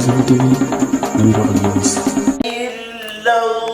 Safo TV nañu dox ak yow.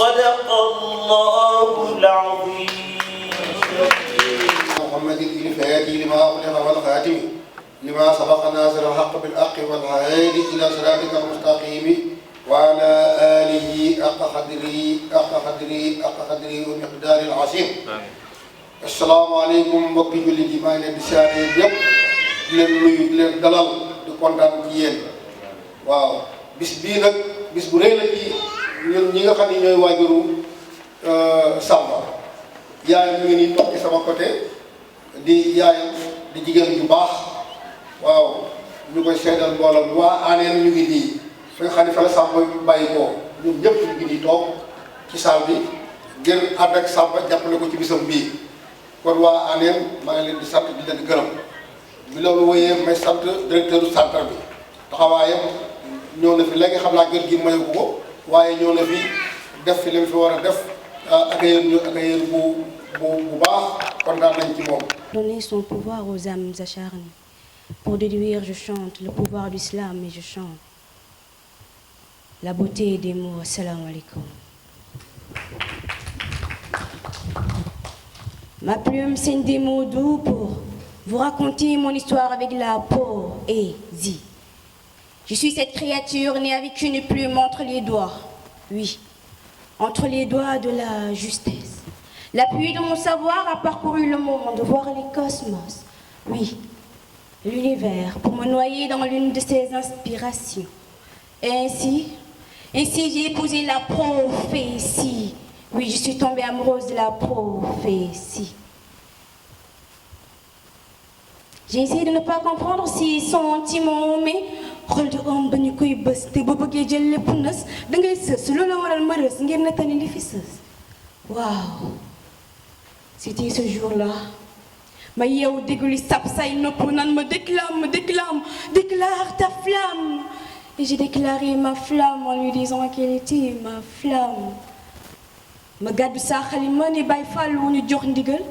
صدق الله العظيم. محمد الفاتح لما أغلق والخاتم لما سبق ناصر الحق بالحق والهادي إلى صراطك المستقيم وعلى آله حق قدره ومقدار العظيم. السلام عليكم mbokki jullit yi maa ngi leen di siyaare yëpp di leen nuyu di leen dalal di kontaan ci yéen waaw bis bii nag bis bu rëy la ci ñun ñi nga xam ne ñooy waajuru Samba yaayam mi ngi nii toog ci sama côté di yaayam di jigéen ju baax waaw ñu koy seedal mbooloo waa Anéne ñu ngi nii fi nga xam ne fa la Samba bàyyi ko ñun ñëpp ñu ngi nii toog ci salle bi ngir ànd ak Samba jàppale ko ci bisam bii kon waa Anéne maa ngi leen di sant di leen di gërëm bi loolu wooyee may sant directeur du centre bi taxawaayam ñëw na fi léegi xam naa kër gi mayu ko waaye ñëw na fi def fi li mu fi war a def accueillir bu baax kontaan nañ ci moom. Donner son pouvoir aux âmes acharnées. Pour déduire, je chante le pouvoir de l'islam et je chante la beauté des mots. Assalamu alaikum. Ma plume saigne des mots doux pour vous raconter mon histoire avec la poésie. Je suis cette créature née avec une plume entre les doigts. Oui, entre les doigts de la justesse. L'appui de mon savoir a parcouru le monde, voir les cosmos. Oui, l'univers, pour me noyer dans l'une de ses inspirations. Et ainsi j'ai épousé la prophétie. Oui, je suis tombée amoureuse de la prophétie. J'ai essayé de ne pas comprendre ces sentiments, mais xol di ba ñu koy bës te ba bëggee jël lépp nës da ngay sës loolu waral ma rës ngir nettali li fi sës. Waaw, c'était ce jour-là. Ma yeewu déglu sap say nopp naan ma déclare ta flamme. Et j'ai déclaré ma flamme en lui disant quelle était ma flamme. Ma gàddu saa xalima ne Baay Fall wu ñu jox ndigal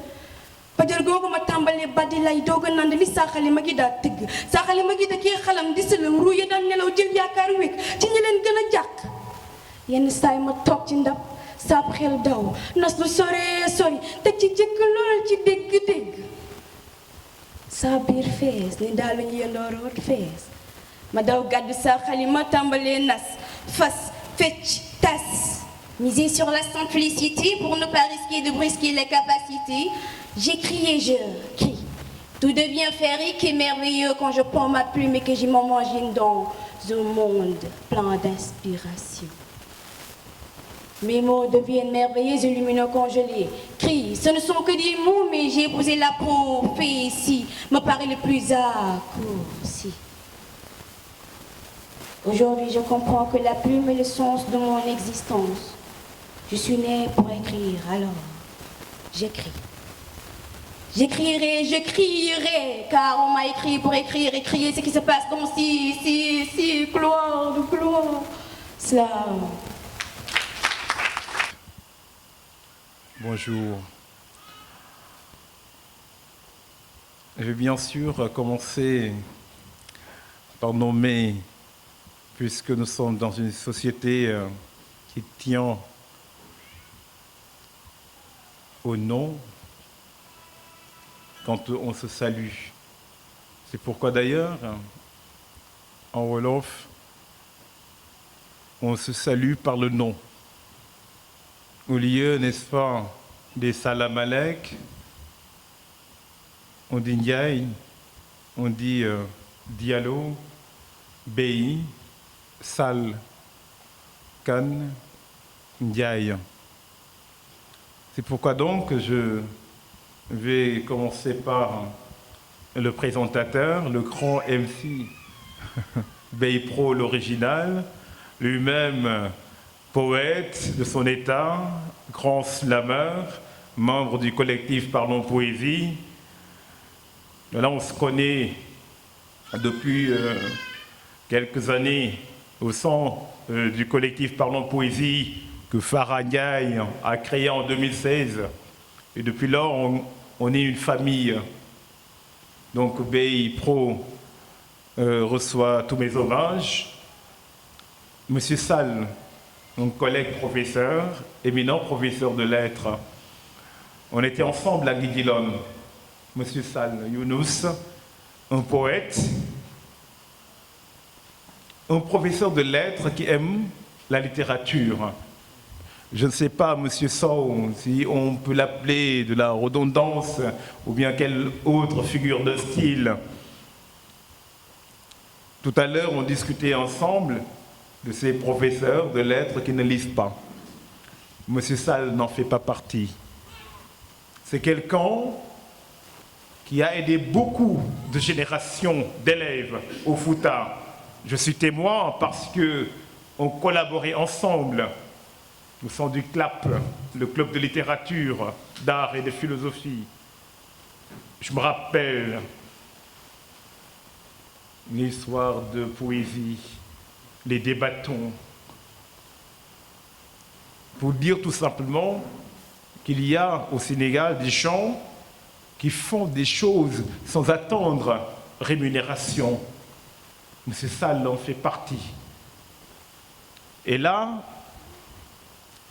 fajar googu ma tàmbalee baddi lay doog a nand li saa xalima gi daa tëgg saa xalima gi da kii xalam di sëlam ruuye daan nelaw jël yaakaar wékk ci ñi leen gën a jàq. Yenn saay ma toog ci ndab saab xel daw nas lu sore sori teg ci jëkk lool ci dégg-dégg saa biir fees ni daal lu ñu yendooroot fees ma daw gàddu saa xalima tàmbalee nas fas fecc tas. Miser sur la simplicité pour ne pas risquer de brusquer les capacités. J'écris et je crie. Tout devient féerique et merveilleux quand je prends ma plume et que je m'imagine dans un monde plein d'inspiration. Mes mots deviennent merveilleux et lumineux quand je les crie. Ce ne sont que des mots, mais j'ai épousé la prophétie. Me paraît le plus raccourci. Aujourd'hui, je comprends que la plume est le sens de mon existence. Je suis née pour écrire, alors j'écris. J'écrirai, je crierai, car on m'a écrit pour écrire et crier ce qui se passe dans si, gloire, slam. Bonjour. Je vais bien sûr commencer par nommer, puisque nous sommes dans une société qui tient au nom quand on se salue. C'est pourquoi d'ailleurs, en Wolof, on se salue par le nom. Au lieu, n'est-ce pas, des salam alek, on dit Ndiaye, on dit Diallo, Bey, Sal, Kan, Ndiaye. C'est pourquoi donc je vais commencer par le présentateur, le grand MC Bey-Pro l'original, lui-même poète de son état, grand slammer, membre du collectif Parlons Poésie. Là, on se connaît depuis quelques années au sein du collectif Parlons Poésie que Farah Ndiaye a créé en 2016. Et depuis lors, on est une famille. Donc Bey-Pro reçoit tous mes hommages. Monsieur Sall, mon collègue professeur, éminent professeur de lettres, on était ensemble à Guigilon. Monsieur Sall Younous, un poète, un professeur de lettres qui aime la littérature. Je ne sais pas, Monsieur Sow, si on peut l'appeler de la redondance ou bien quelle autre figure de style. Tout à l'heure, on discutait ensemble de ces professeurs de lettres qui ne lisent pas. Monsieur Sall n'en fait pas partie. C'est quelqu'un qui a aidé beaucoup de générations d'élèves au Fouta. Je suis témoin parce qu'on collaborait ensemble. Nous sommes du CLAP, le club de littérature, d'art et de philosophie. Je me rappelle l'histoire de poésie, les débattons, pour dire tout simplement qu'il y a au Sénégal des gens qui font des choses sans attendre rémunération. M. Sall en fait partie. Et là,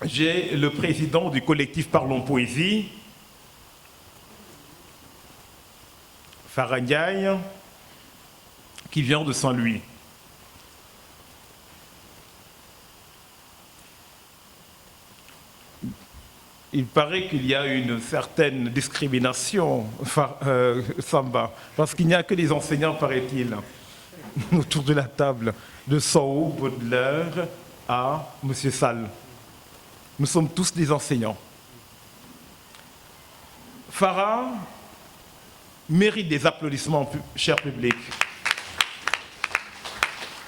j'ai le président du collectif Parlons Poésie, Farah Ndiaye, qui vient de Saint-Louis. Il paraît qu'il y a une certaine discrimination, Samba, parce qu'il n'y a que des enseignants, paraît-il, autour de la table, de Sow, Baudelaire à M. Sall. Nous sommes tous des enseignants. Farah mérite des applaudissements, cher public.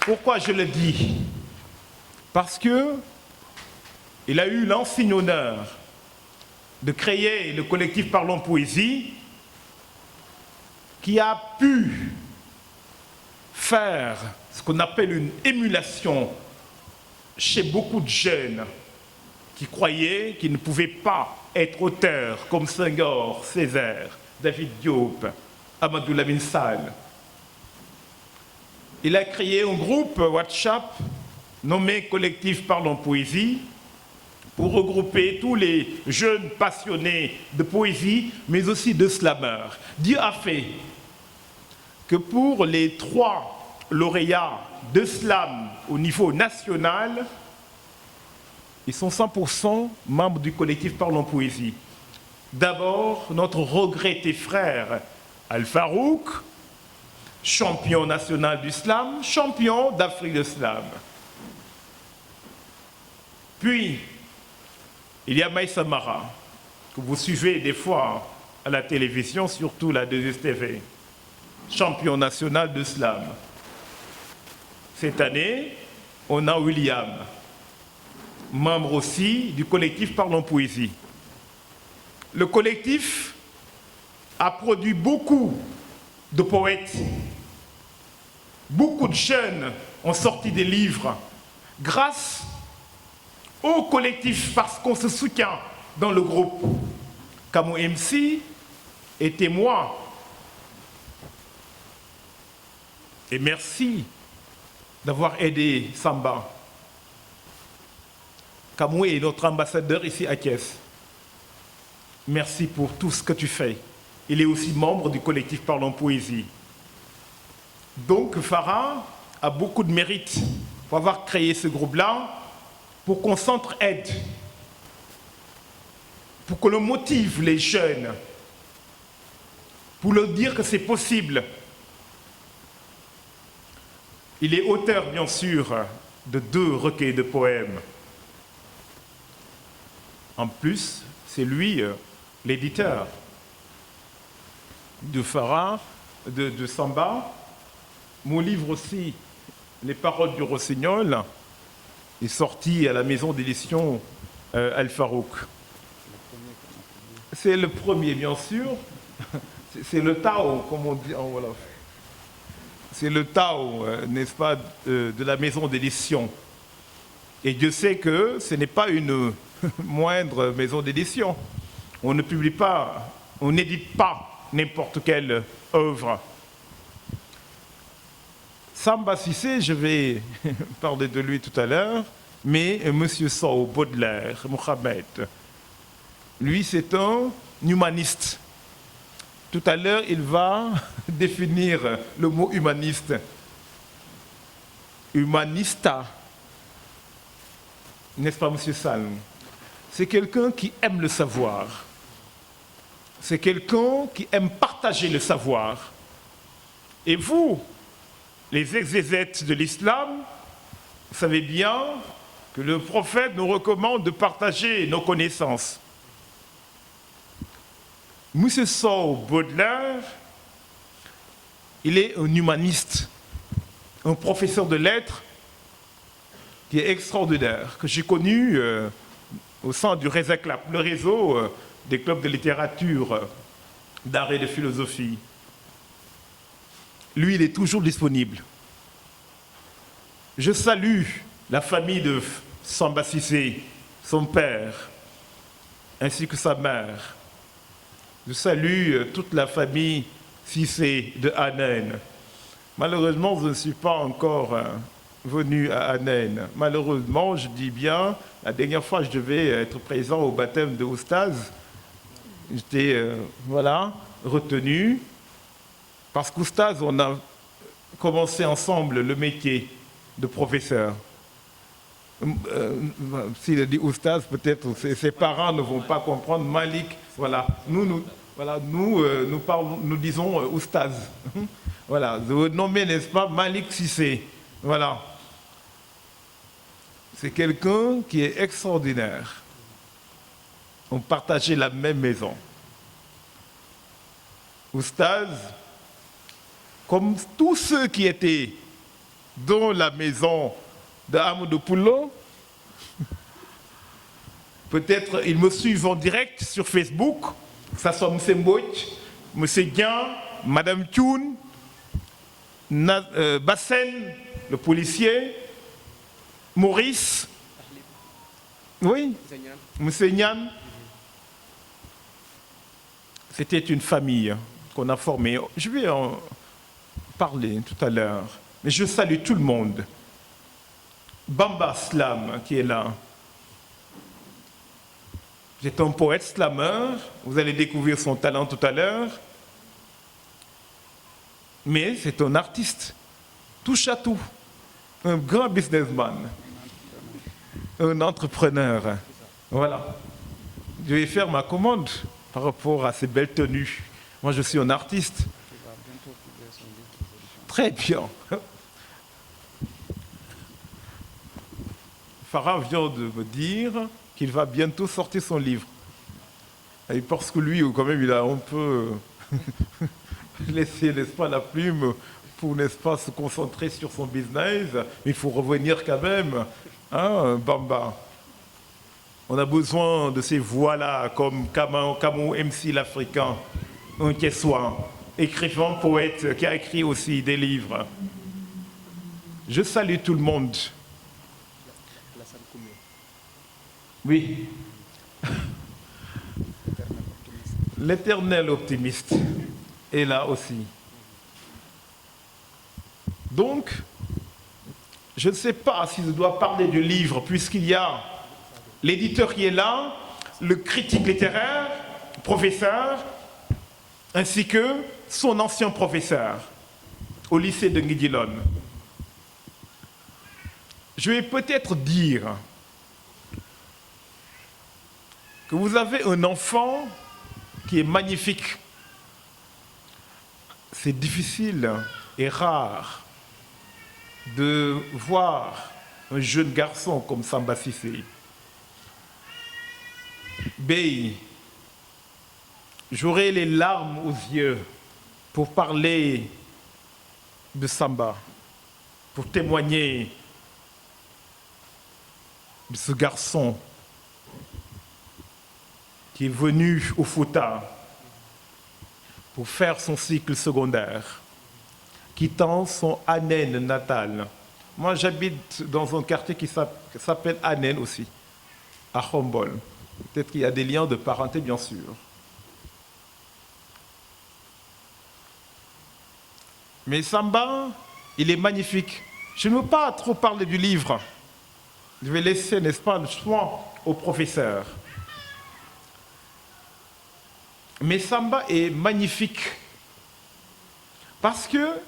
Pourquoi je le dis? Parce qu'il a eu l'insigne honneur de créer le collectif Parlons Poésie, qui a pu faire ce qu'on appelle une émulation chez beaucoup de jeunes qui croyaient qu'ils ne pouvaient pas être auteurs comme Senghor, Césaire, David Diop, Amadou Lamine Sall. Il a créé un groupe WhatsApp nommé Collectif Parlons Poésie pour regrouper tous les jeunes passionnés de poésie, mais aussi de slammer. Dieu a fait que pour les 3 lauréats de slam au niveau national, ils sont 100% membres du collectif Parlons Poésie. D'abord, notre regretté frère Al-Farouk, champion national du slam, champion d'Afrique de slam. Puis, il y a Maïssa Mara, que vous suivez des fois à la télévision, surtout la 2STV, champion national de slam. Cette année, on a William, membre aussi du collectif Parlons Poésie. Le collectif a produit beaucoup de poètes. Beaucoup de jeunes ont sorti des livres grâce au collectif, parce qu'on se soutient dans le groupe. Kamou MC est témoin. Et merci d'avoir aidé Samba. Kamou est notre ambassadeur ici à Thiès. Merci pour tout ce que tu fais. Il est aussi membre du collectif Parlons Poésie. Donc Farah a beaucoup de mérite pour avoir créé ce groupe-là, pour qu'on s'entraide, pour que l'on motive les jeunes, pour leur dire que c'est possible. Il est auteur, bien sûr, de 2 recueils de poèmes. En plus, c'est lui l'éditeur de Farah, de Samba, mon livre aussi, Les paroles du Rossignol, est sorti à la maison d'édition Al Farouk. C'est le premier, bien sûr. C'est le Tao, comme on dit en Wolof. C'est le Tao, n'est-ce pas, de la maison d'édition. Et Dieu sait que ce n'est pas une moindre maison d'édition. On ne publie pas, on n'édite pas n'importe quelle œuvre. Samba Cissé, je vais parler de lui tout à l'heure, mais M. Sow, Baudelaire, Mohamed, lui c'est un humaniste. Tout à l'heure, il va définir le mot humaniste. Humanista, n'est-ce pas, M. Salm? C'est quelqu'un qui aime le savoir. C'est quelqu'un qui aime partager le savoir. Et vous, les exégètes de l'islam, vous savez bien que le prophète nous recommande de partager nos connaissances. M. Sow Baudelaire, il est un humaniste, un professeur de lettres qui est extraordinaire, que j'ai connu au sein du RESACLAP, le réseau des clubs de littérature, d'art et de philosophie. Lui, il est toujours disponible. Je salue la famille de Samba Cissé, son père, ainsi que sa mère. Je salue toute la famille Cissé de Anen. Malheureusement, je ne suis pas encore venu à Anen. Malheureusement, je dis bien, la dernière fois, je devais être présent au baptême de Oustaz. J'étais, retenu. Parce qu'Oustaz, on a commencé ensemble le métier de professeur. S'il dit Oustaz, peut-être ses parents ne vont pas comprendre. Malik, voilà. Nous disons Oustaz. Voilà. Vous nommez, n'est-ce pas, Malik Cissé. Voilà. C'est quelqu'un qui est extraordinaire. On partageait la même maison. Oustaz, comme tous ceux qui étaient dans la maison d'Amadou Poulon, peut-être ils me suivent en direct sur Facebook, ça soit M. Mbouch, M. Dian, Mme Thioun, Bassen, le policier, Maurice, oui, M. Nyan. C'était une famille qu'on a formée. Je vais en parler tout à l'heure. Mais je salue tout le monde. Bamba Slam qui est là. C'est un poète slameur. Vous allez découvrir son talent tout à l'heure. Mais c'est un artiste. Touche à tout. Un grand businessman. Un entrepreneur. Voilà. Je vais faire ma commande par rapport à ces belles tenues. Moi, je suis un artiste. Très bien. Farah vient de me dire qu'il va bientôt sortir son livre. Et parce que lui, quand même, il a un peu laissé, n'est-ce pas, la plume pour, n'est-ce pas, se concentrer sur son business. Mais il faut revenir quand même, hein, Bamba. On a besoin de ces voix-là, comme Kamou MC l'Africain, un Kessois, écrivain, poète, qui a écrit aussi des livres. Je salue tout le monde. Oui. L'éternel optimiste est là aussi. Donc, je ne sais pas si je dois parler du livre, puisqu'il y a l'éditeur qui est là, le critique littéraire, professeur, ainsi que son ancien professeur au lycée de Nguidilon. Je vais peut-être dire que vous avez un enfant qui est magnifique. C'est difficile et rare de voir un jeune garçon comme Samba Cissé. Bey, j'aurai les larmes aux yeux pour parler de samba pour témoigner de ce garçon qui est venu au Fouta pour faire son cycle secondaire, quittant son Anen natal. Moi, j'habite dans un quartier qui s'appelle Anen aussi, à Khombol. Peut-être qu'il y a des liens de parenté, bien sûr. Mais Samba, il est magnifique. Je ne veux pas trop parler du livre. Je vais laisser, n'est-ce pas, le choix au professeur. Mais Samba est magnifique parce que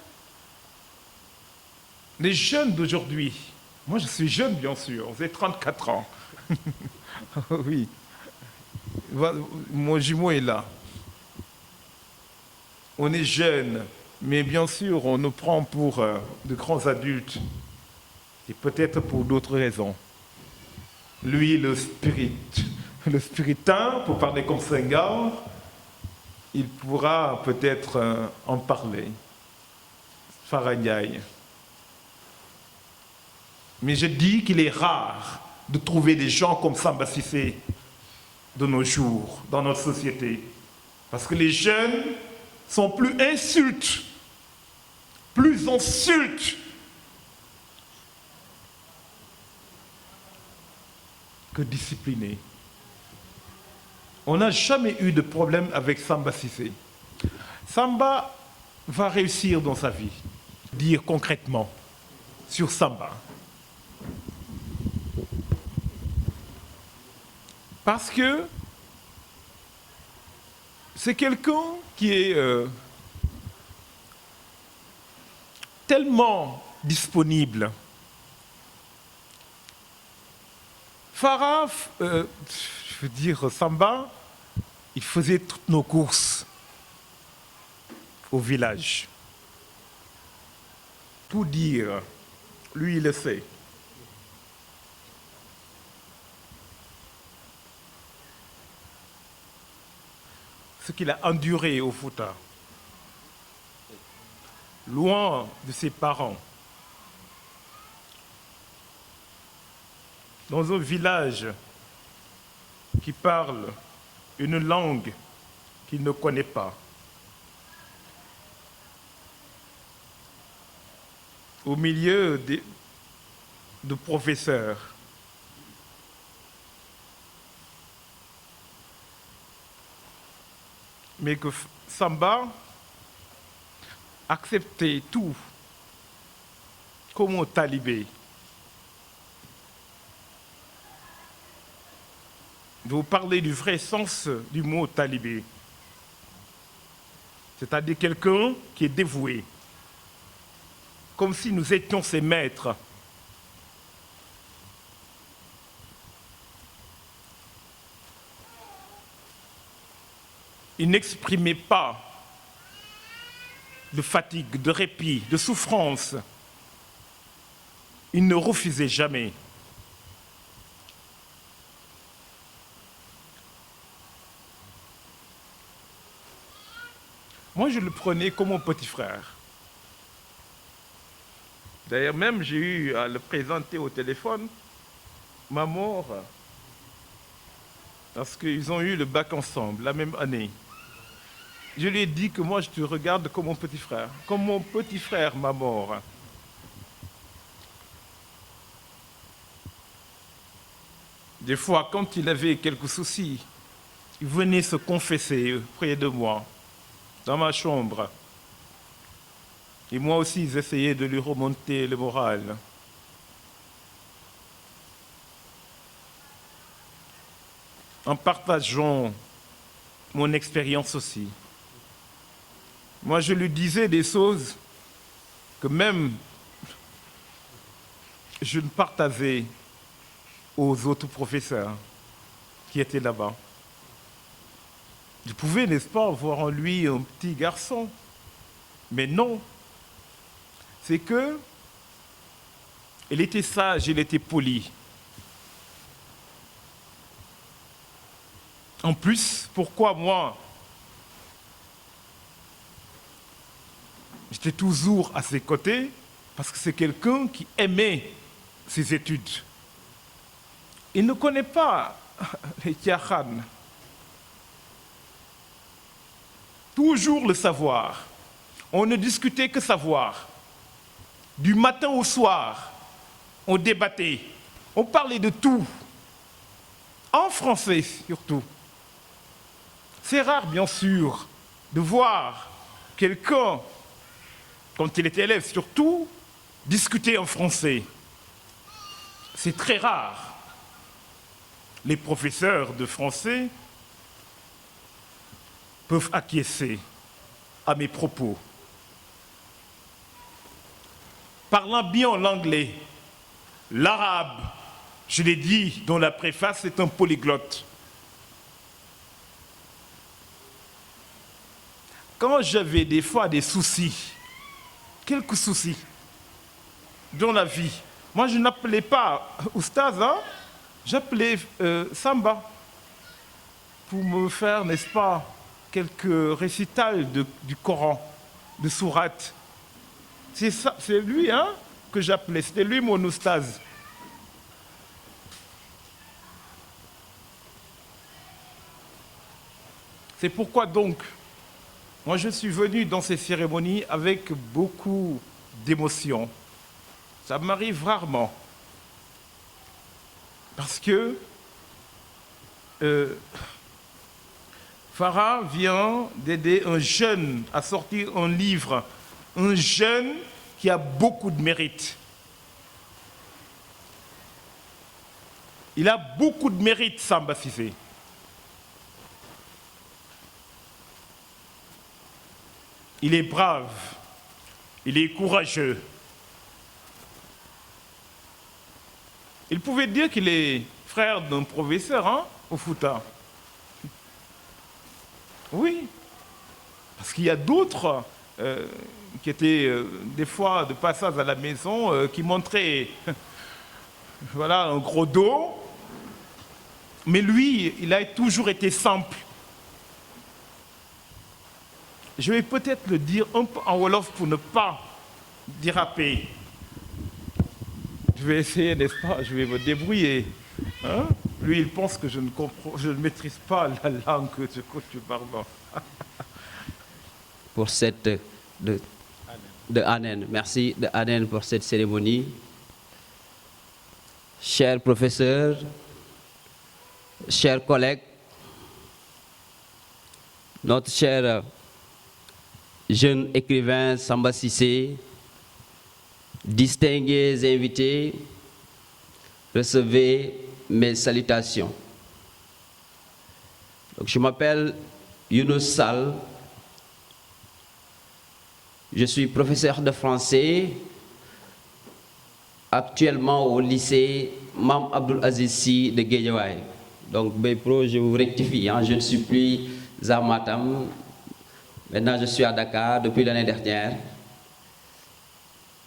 les jeunes d'aujourd'hui, moi je suis jeune bien sûr, j'ai 34 ans. Oui, mon jumeau est là. On est jeunes, mais bien sûr on nous prend pour de grands adultes. Et peut-être pour d'autres raisons. Lui, le spiritain, pour parler comme Senghor, il pourra peut-être en parler. Faragnaï. Mais je dis qu'il est rare de trouver des gens comme Samba Cissé de nos jours, dans notre société. Parce que les jeunes sont plus insultes que disciplinés. On n'a jamais eu de problème avec Samba Cissé. Samba va réussir dans sa vie. Dire concrètement sur Samba. Parce que c'est quelqu'un qui est tellement disponible. Farah, je veux dire, Samba, il faisait toutes nos courses au village. Tout dire, lui, il le sait. Ce qu'il a enduré au Fouta, loin de ses parents, dans un village qui parle une langue qu'il ne connaît pas. Au milieu de professeurs. Mais que Samba acceptait tout comme un talibé. Vous parlez du vrai sens du mot talibé. C'est-à-dire quelqu'un qui est dévoué. Comme si nous étions ses maîtres. Il n'exprimait pas de fatigue, de répit, de souffrance. Il ne refusait jamais. Moi, je le prenais comme mon petit frère. D'ailleurs, même j'ai eu à le présenter au téléphone, ma mort, parce qu'ils ont eu le bac ensemble, la même année. Je lui ai dit que moi, je te regarde comme mon petit frère. Comme mon petit frère, ma mort. Des fois, quand il avait quelques soucis, il venait se confesser près de moi, dans ma chambre. Et moi aussi, j'essayais de lui remonter le moral. En partageant mon expérience aussi. Moi, je lui disais des choses que même je ne partageais aux autres professeurs qui étaient là-bas. Je pouvais, n'est-ce pas, voir en lui un petit garçon. Mais non. C'est que il était sage, il était poli. En plus, pourquoi moi? Je J'étais toujours à ses côtés parce que c'est quelqu'un qui aimait ses études. Il ne connaît pas les tiaran. Toujours le savoir. On ne discutait que savoir. Du matin au soir, on débattait. On parlait de tout. En français surtout. C'est rare, bien sûr, de voir quelqu'un, quand il était élève surtout, discuter en français. C'est très rare. Les professeurs de français peuvent acquiescer à mes propos. Parlant bien l'anglais, l'arabe, je l'ai dit dans la préface, c'est un polyglotte. Quand j'avais des fois des soucis, quelques soucis dans la vie, moi je n'appelais pas oustaz, hein, j'appelais Samba pour me faire, n'est-ce pas, quelques récitals du Coran, de sourates. C'est lui hein, que j'appelais, c'était lui mon oustaz. C'est pourquoi donc, moi je suis venu dans ces cérémonies avec beaucoup d'émotion. Ça m'arrive rarement. Parce que Farah vient d'aider un jeune à sortir un livre. Un jeune qui a beaucoup de mérite. Il a beaucoup de mérite, Samba Cissé. Il est brave, il est courageux. Il pouvait dire qu'il est frère d'un professeur hein, au Fouta. Oui, parce qu'il y a d'autres qui étaient des fois de passage à la maison, qui montraient voilà, un gros dos. Mais lui, il a toujours été simple. Je vais peut-être le dire un peu en Wolof pour ne pas déraper. Je vais essayer, n'est-ce pas, je vais me débrouiller. Hein? Lui, il pense que je ne maîtrise pas la langue que tu parles. Pour cette de Anen. Merci de Anen pour cette cérémonie. Chers professeurs, chers collègues, notre cher jeune écrivain Samba Cissé, distingués invités, recevez mes salutations. Donc, je m'appelle Younous Sall. Je suis professeur de français actuellement au lycée Mam Abdul Aziz Sy de Guédiawaye. Donc, Bepro, je vous rectifie, hein, je ne suis plus à Matam. Maintenant, je suis à Dakar depuis l'année dernière.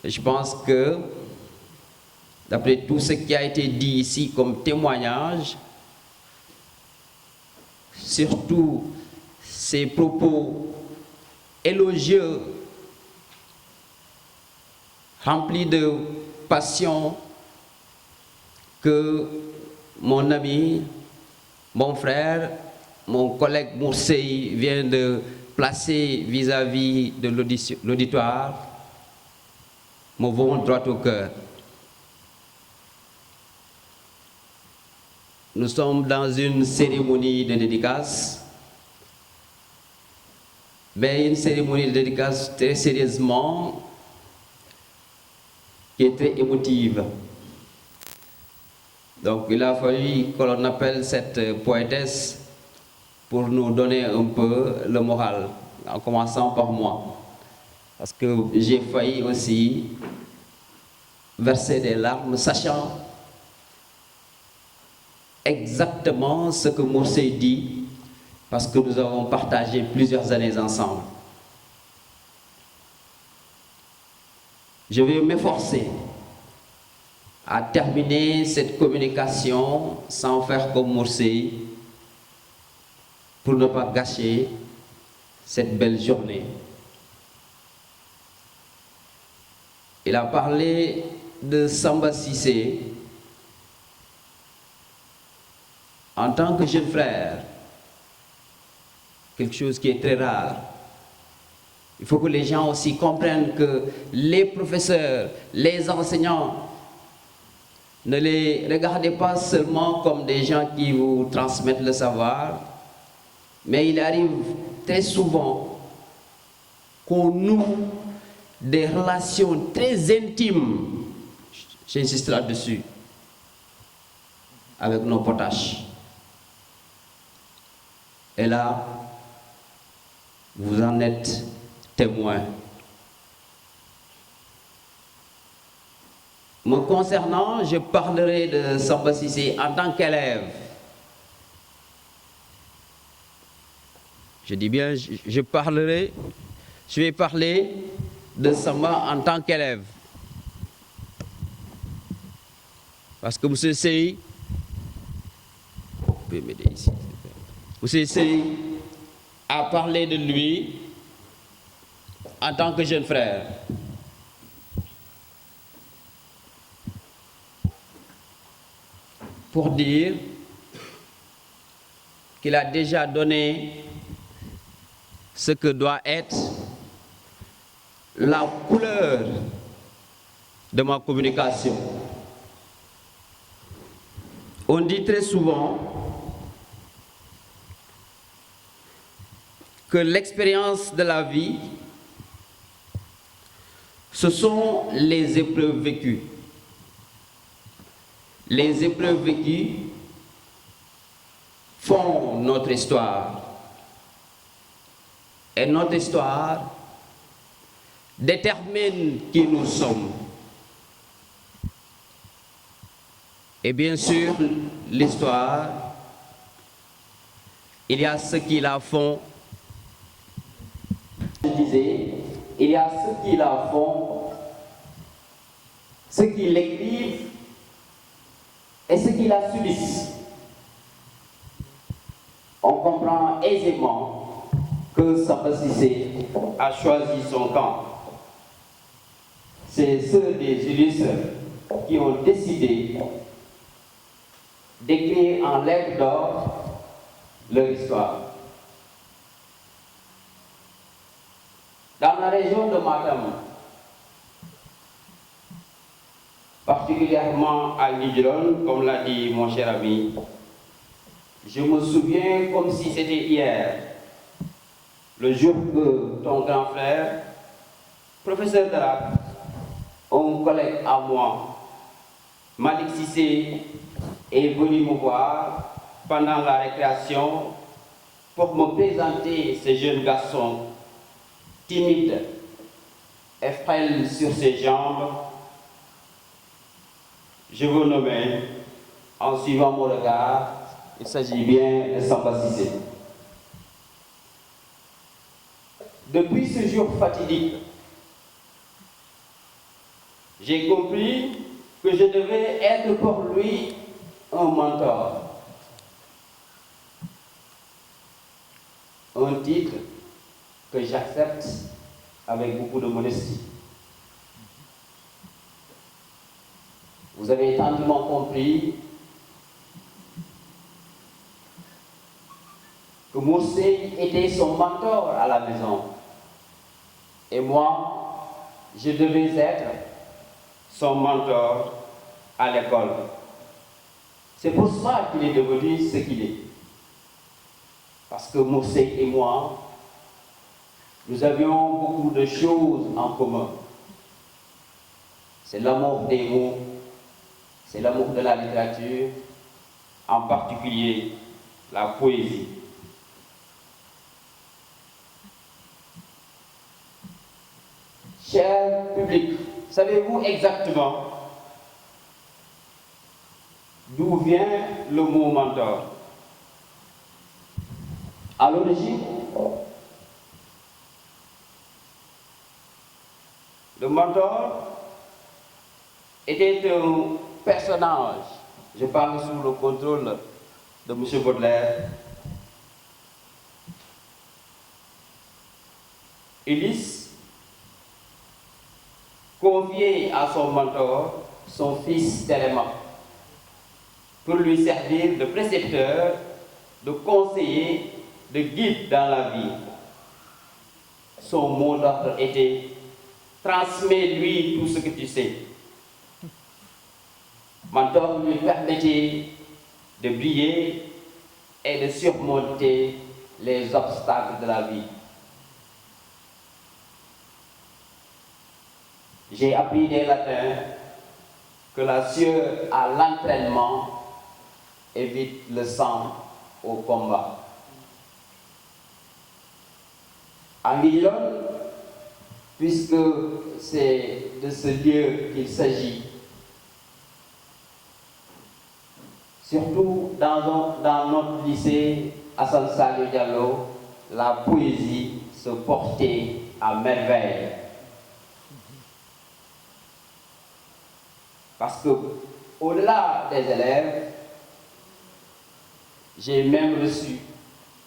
Et je pense que, d'après tout ce qui a été dit ici comme témoignage, surtout ces propos élogieux, remplis de passion, que mon ami, mon frère, mon collègue Moursey vient de placer vis-à-vis de l'auditoire, me vont droit au cœur. Nous sommes dans une cérémonie de dédicace, mais une cérémonie de dédicace très sérieusement, qui est très émotive. Donc il a fallu que l'on appelle cette poétesse pour nous donner un peu le moral, en commençant par moi. Parce que j'ai failli aussi verser des larmes, sachant exactement ce que Moursey dit, parce que nous avons partagé plusieurs années ensemble. Je vais m'efforcer à terminer cette communication sans faire comme Moursey, pour ne pas gâcher cette belle journée. Il a parlé de Samba Cissé en tant que jeune frère, quelque chose qui est très rare. Il faut que les gens aussi comprennent que les professeurs, les enseignants, ne les regardez pas seulement comme des gens qui vous transmettent le savoir, mais il arrive très souvent qu'on noue des relations très intimes, j'insiste là-dessus, avec nos potaches. Et là, vous en êtes témoin. Me concernant, je parlerai de Samba Cissé en tant qu'élève. Je dis bien, je vais parler de Samba en tant qu'élève. Parce que M. Sey, vous pouvez m'aider ici. M. Sey a parlé de lui en tant que jeune frère. Pour dire qu'il a déjà donné ce que doit être la couleur de ma communication. On dit très souvent que l'expérience de la vie, ce sont les épreuves vécues. Les épreuves vécues font notre histoire. Et notre histoire détermine qui nous sommes. Et bien sûr, l'histoire, il y a ceux qui la font. Je disais, il y a ceux qui la font, ceux qui l'écrivent et ceux qui la subissent. On comprend aisément que Samba Cissé a choisi son camp. C'est ceux des illustres qui ont décidé d'écrire en lettres d'or leur histoire. Dans la région de Matam, particulièrement à Lidron, comme l'a dit mon cher ami, je me souviens comme si c'était hier, le jour que ton grand frère, professeur d'arabe, un collègue à moi, Malik Cissé, est venu me voir pendant la récréation pour me présenter ce jeune garçon timide et frêle sur ses jambes. Je vous nomme, en suivant mon regard, il s'agit bien de Samba Cissé. Depuis ce jour fatidique, j'ai compris que je devais être pour lui un mentor. Un titre que j'accepte avec beaucoup de modestie. Vous avez tendrement compris que Moussé était son mentor à la maison. Et moi, je devais être son mentor à l'école. C'est pour cela qu'il est devenu ce qu'il est. Parce que Moussé et moi, nous avions beaucoup de choses en commun. C'est l'amour des mots, c'est l'amour de la littérature, en particulier la poésie. Cher public, savez-vous exactement d'où vient le mot mentor? À l'origine, le mentor était un personnage, je parle sous le contrôle de M. Baudelaire. Ulysse, confié à son mentor, son fils Télémaque, pour lui servir de précepteur, de conseiller, de guide dans la vie. Son mot d'ordre était « Transmets-lui tout ce que tu sais ». Mentor lui permettait de briller et de surmonter les obstacles de la vie. J'ai appris des latins que la sueur à l'entraînement évite le sang au combat. En Guyane, puisque c'est de ce lieu qu'il s'agit, surtout dans notre lycée Hassan Sadio Diallo, la poésie se portait à merveille. Parce que, au-delà des élèves, j'ai même reçu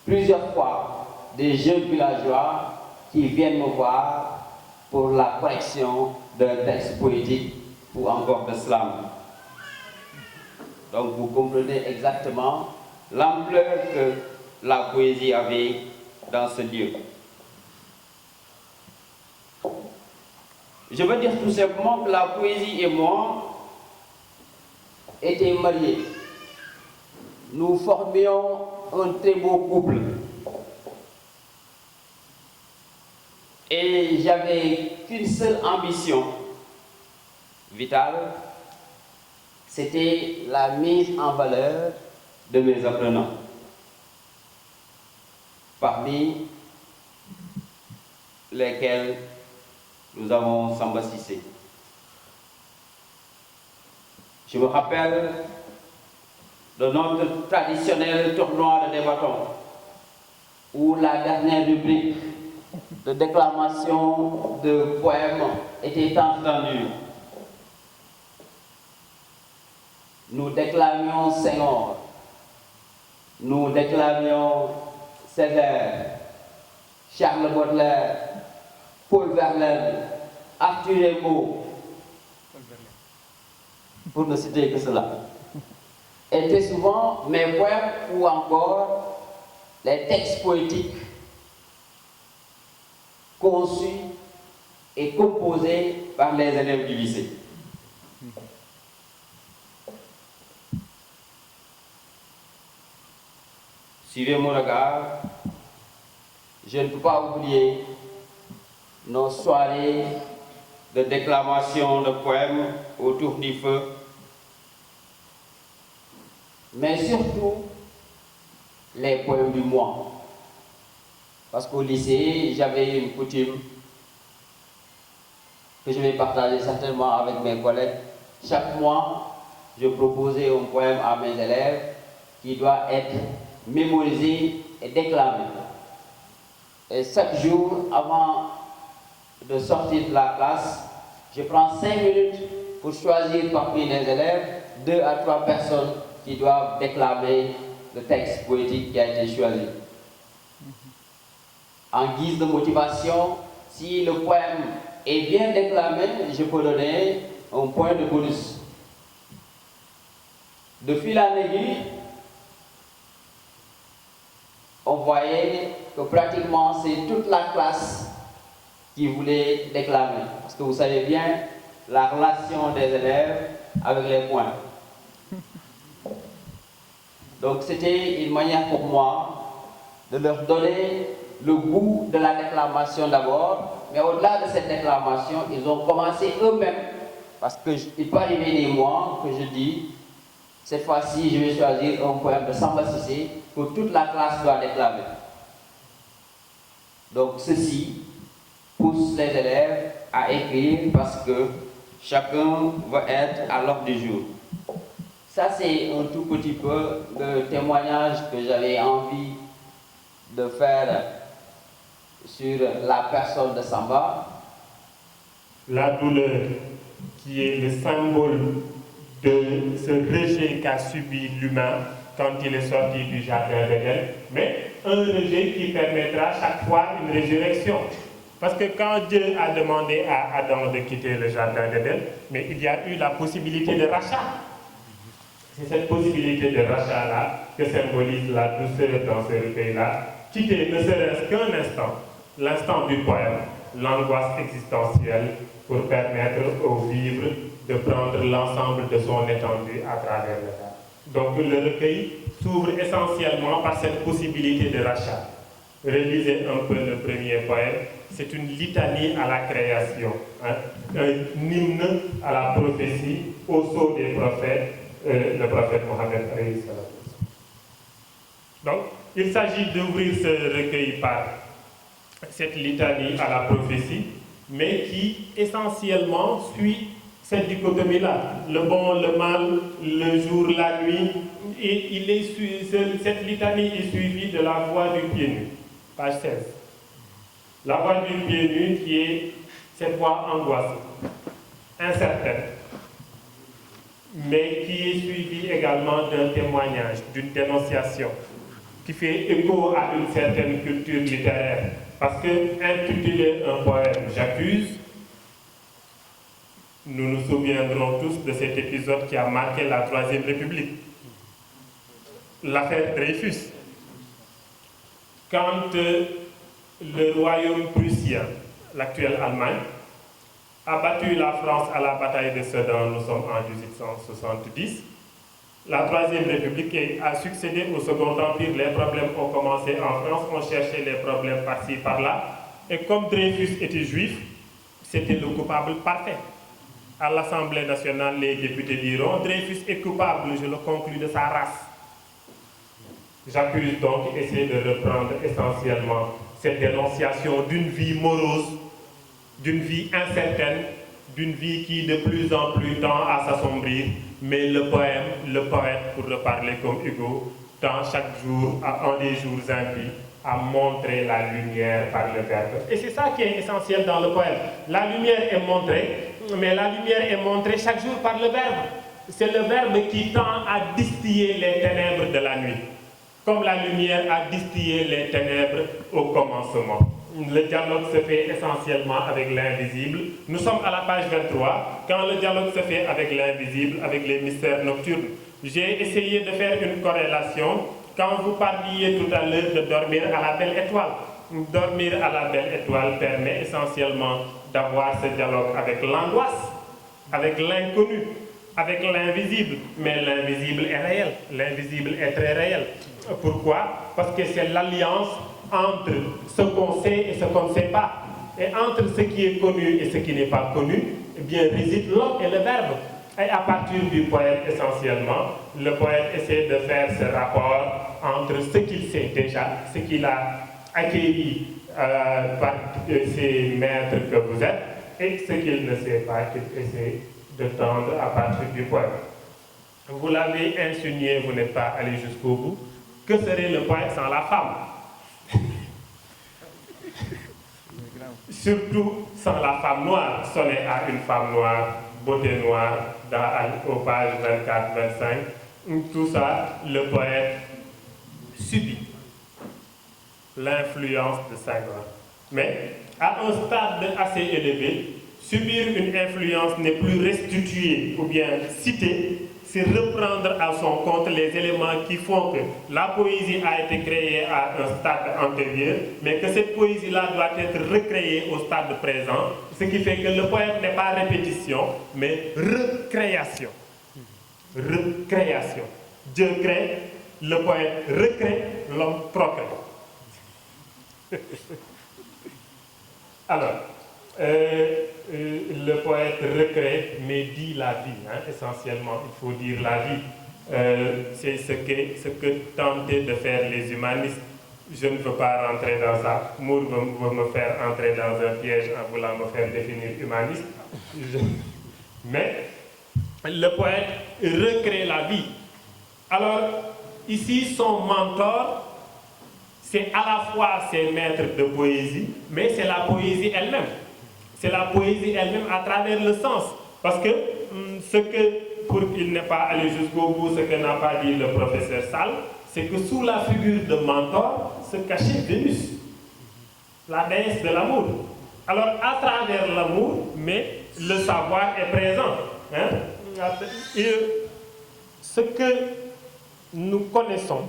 plusieurs fois des jeunes villageois qui viennent me voir pour la correction d'un texte poétique ou encore de slam. Donc vous comprenez exactement l'ampleur que la poésie avait dans ce lieu. Je veux dire tout simplement que la poésie et moi étaient mariés. Nous formions un très beau couple. Et j'avais qu'une seule ambition vitale, c'était la mise en valeur de mes apprenants. Parmi lesquels nous avons Samba Cissé. Je me rappelle de notre traditionnel tournoi de débattons, où la dernière rubrique de déclamation de poèmes était entendue. Nous déclamions Senghor, nous déclamions Césaire, Charles Baudelaire, Paul Verlaine, Arthur Rimbaud, pour ne citer que cela. Étaient souvent mes poèmes ou encore les textes poétiques conçus et composés par les élèves du lycée. Suivez mon regard, je ne peux pas oublier nos soirées de déclamation de poèmes autour du feu, mais surtout les poèmes du mois. Parce qu'au lycée, j'avais une coutume que je vais partager certainement avec mes collègues. Chaque mois, je proposais un poème à mes élèves qui doit être mémorisé et déclamé. Et chaque jour, avant de sortir de la classe, je prends 5 minutes pour choisir parmi les élèves 2 à 3 personnes qui doivent déclamer le texte poétique qui a été choisi. En guise de motivation, si le poème est bien déclamé, je peux donner un point de bonus. De fil en aiguille, on voyait que pratiquement c'est toute la classe qui voulait déclamer. Parce que vous savez bien la relation des élèves avec les points. Donc c'était une manière pour moi de leur donner le goût de la déclamation d'abord, mais au-delà de cette déclamation, ils ont commencé eux-mêmes, parce qu'il peut arriver des mois que je dis, cette fois-ci je vais choisir un poème de Samba Cissé que toute la classe doit déclamer. Donc ceci pousse les élèves à écrire parce que chacun va être à l'ordre du jour. Ça c'est un tout petit peu le témoignage que j'avais envie de faire sur la personne de Samba. La douleur qui est le symbole de ce rejet qu'a subi l'humain quand il est sorti du jardin d'Éden, mais un rejet qui permettra chaque fois une résurrection. Parce que quand Dieu a demandé à Adam de quitter le jardin d'Éden, mais il y a eu la possibilité de rachat. C'est cette possibilité de rachat-là que symbolise la douceur dans ce recueil-là. Quitter ne serait-ce qu'un instant, l'instant du poème, l'angoisse existentielle pour permettre au vivre de prendre l'ensemble de son étendue à travers le temps. Donc le recueil s'ouvre essentiellement par cette possibilité de rachat. Relisez un peu le premier poème, c'est une litanie à la création, hein, un hymne à la prophétie, au sceau des prophètes, le prophète Mohammed. Donc, il s'agit d'ouvrir ce recueil par cette litanie à la prophétie, mais qui essentiellement suit cette dichotomie-là, le bon, le mal, le jour, la nuit, et cette litanie est suivie de la voix du pied nu, page 16. La voix du pied nu qui est cette voix angoissée, incertaine, mais qui est suivie également d'un témoignage, d'une dénonciation, qui fait écho à une certaine culture littéraire. Parce que, intitulé un poème « J'accuse », nous nous souviendrons tous de cet épisode qui a marqué la Troisième République. L'affaire Dreyfus. Quand le royaume prussien, l'actuelle Allemagne, a battu la France à la bataille de Sedan, nous sommes en 1870, la Troisième République a succédé au Second Empire. Les problèmes ont commencé en France, on cherchait les problèmes par-ci, par-là. Et comme Dreyfus était juif, c'était le coupable parfait. À l'Assemblée nationale, les députés diront « Dreyfus est coupable, je le conclus de sa race ». J'accuse donc essayer de reprendre essentiellement cette dénonciation d'une vie morose, d'une vie incertaine, d'une vie qui de plus en plus tend à s'assombrir, mais le poème, le poète, pour reparler comme Hugo, tend chaque jour, en des jours impies, à montrer la lumière par le verbe. Et c'est ça qui est essentiel dans le poème. La lumière est montrée, mais la lumière est montrée chaque jour par le verbe. C'est le verbe qui tend à distiller les ténèbres de la nuit, comme la lumière a distillé les ténèbres au commencement. Le dialogue se fait essentiellement avec l'invisible. Nous sommes à la page 23, quand le dialogue se fait avec l'invisible, avec les mystères nocturnes. J'ai essayé de faire une corrélation quand vous parliez tout à l'heure de dormir à la belle étoile. Dormir à la belle étoile permet essentiellement d'avoir ce dialogue avec l'angoisse, avec l'inconnu, avec l'invisible. Mais l'invisible est réel, l'invisible est très réel. Pourquoi? Parce que c'est l'alliance entre ce qu'on sait et ce qu'on ne sait pas. Et entre ce qui est connu et ce qui n'est pas connu, eh bien, réside l'homme et le verbe. Et à partir du poème essentiellement, le poète essaie de faire ce rapport entre ce qu'il sait déjà, ce qu'il a acquis par ses maîtres que vous êtes, et ce qu'il ne sait pas, qu'il essaie de tendre à partir du poème. Vous l'avez insinué, vous n'êtes pas allé jusqu'au bout. Que serait le poète sans la femme? Surtout sans la femme noire. Sonner à une femme noire, beauté noire, aux pages 24-25. Tout ça, le poète subit l'influence de Senghor. Mais à un stade assez élevé, subir une influence n'est plus restituée ou bien citée, c'est reprendre à son compte les éléments qui font que la poésie a été créée à un stade antérieur, mais que cette poésie-là doit être recréée au stade présent, ce qui fait que le poème n'est pas répétition, mais recréation. Recréation. Dieu crée, le poète recrée, l'homme procrée. Alors, le poète recrée, mais dit la vie, hein, essentiellement, il faut dire la vie. C'est ce que tentaient de faire les humanistes. Je ne veux pas rentrer dans ça. Moore veut me faire entrer dans un piège en voulant me faire définir humaniste. Mais le poète recrée la vie. Alors, ici, son mentor, c'est à la fois ses maîtres de poésie, mais c'est la poésie elle-même. C'est la poésie elle-même à travers le sens. Parce que pour qu'il n'ait pas allé jusqu'au bout, ce que n'a pas dit le professeur Sall, c'est que sous la figure de mentor se cachait Vénus, la déesse de l'amour. Alors, à travers l'amour, mais le savoir est présent. Hein? Et ce que nous connaissons,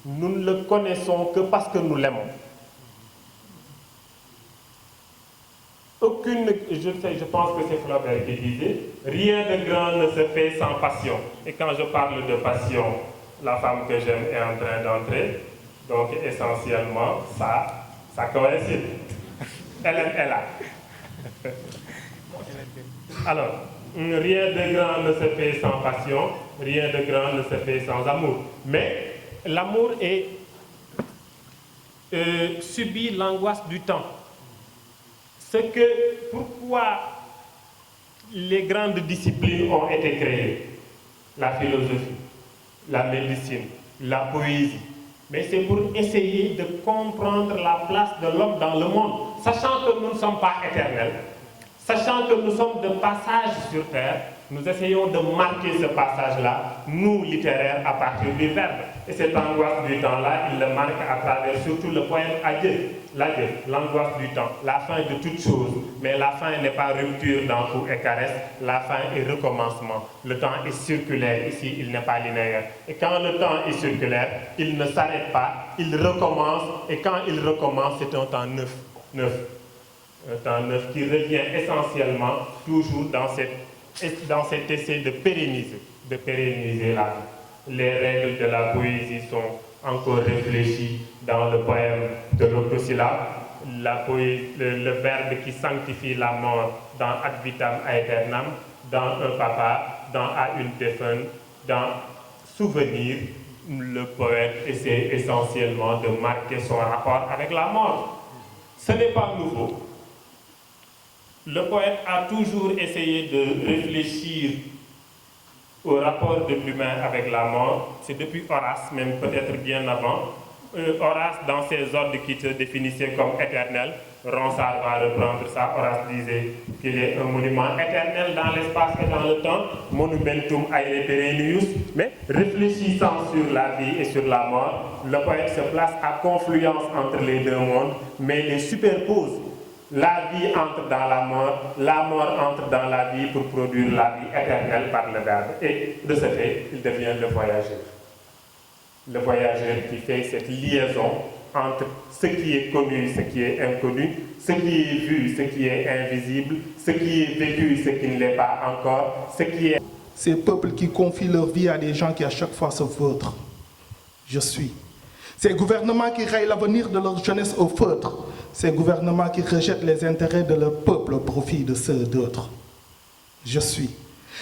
nous ne le connaissons que parce que nous l'aimons. Je pense que c'est Flaubert qui disait, rien de grand ne se fait sans passion. Et quand je parle de passion, la femme que j'aime est en train d'entrer, donc essentiellement, ça coïncide. Elle est là. Alors, rien de grand ne se fait sans passion, rien de grand ne se fait sans amour. Mais l'amour subit l'angoisse du temps. Pourquoi les grandes disciplines ont été créées, la philosophie, la médecine, la poésie, mais c'est pour essayer de comprendre la place de l'homme dans le monde, sachant que nous ne sommes pas éternels, sachant que nous sommes de passage sur terre, nous essayons de marquer ce passage-là, nous littéraires, à partir du verbe. Et cette angoisse du temps-là, il le marque à travers surtout le poème Adieu. L'adieu, l'angoisse du temps, la fin de toute chose. Mais la fin n'est pas rupture dans coups et caresses, la fin est recommencement. Le temps est circulaire, ici il n'est pas linéaire. Et quand le temps est circulaire, il ne s'arrête pas, il recommence. Et quand il recommence, c'est un temps neuf. Un temps neuf qui revient essentiellement toujours dans cet essai de pérenniser la vie. Les règles de la poésie sont encore réfléchies dans le poème de l'octosyllabe. Le verbe qui sanctifie la mort dans ad vitam aeternam, dans un papa, dans à une défunte, dans souvenir, le poète essaie essentiellement de marquer son rapport avec la mort. Ce n'est pas nouveau. Le poète a toujours essayé de réfléchir au rapport de l'humain avec la mort. C'est depuis Horace, même peut-être bien avant. Horace, dans ses ordres qui se définissaient comme éternels, Ronsard va reprendre ça. Horace disait qu'il est un monument éternel dans l'espace et dans le temps, monumentum aere perennius. Mais réfléchissant sur la vie et sur la mort, le poète se place à confluence entre les deux mondes, mais les superpose. La vie entre dans la mort entre dans la vie pour produire la vie éternelle par le verbe. Et de ce fait, il devient le voyageur. Le voyageur qui fait cette liaison entre ce qui est connu, ce qui est inconnu, ce qui est vu, ce qui est invisible, ce qui est vécu, ce qui ne l'est pas encore, ce qui est... Ces peuples qui confient leur vie à des gens qui à chaque fois se vautrent. Je suis. Ces gouvernements qui rayent l'avenir de leur jeunesse au feutre. Ces gouvernements qui rejettent les intérêts de leur peuple au profit de ceux d'autres. Je suis.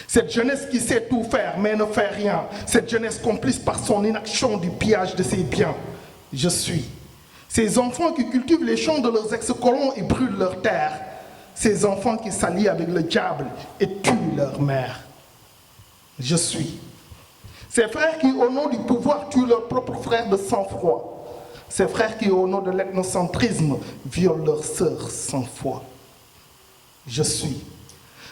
Cette jeunesse qui sait tout faire mais ne fait rien. Cette jeunesse complice par son inaction du pillage de ses biens. Je suis. Ces enfants qui cultivent les champs de leurs ex-colons et brûlent leurs terres. Ces enfants qui s'allient avec le diable et tuent leur mère. Je suis. Ces frères qui, au nom du pouvoir, tuent leurs propres frères de sang-froid. Ces frères qui, au nom de l'ethnocentrisme, violent leurs sœurs sans foi. Je suis.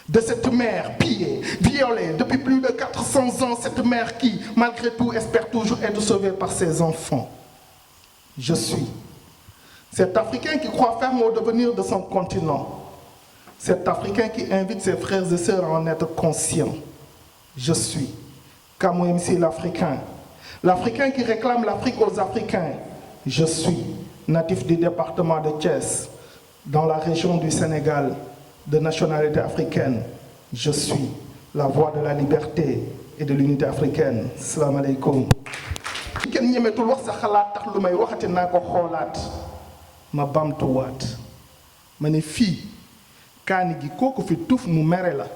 De cette mère pillée, violée depuis plus de 400 ans, cette mère qui, malgré tout, espère toujours être sauvée par ses enfants. Je suis. Cet Africain qui croit ferme au devenir de son continent. Cet Africain qui invite ses frères et sœurs à en être conscients. Je suis. Kamou MC l'Africain. L'Africain qui réclame l'Afrique aux Africains. Je suis natif du département de Thiès, dans la région du Sénégal, de nationalité africaine. Je suis la voix de la liberté et de l'unité africaine. Salam alaikum. Kenn ñemetul wax sa xalaat tax lu may waxati naa ko xoolaat ma bamtuwaat ma ne fii kaani gi kooku fi tuuf mu mere la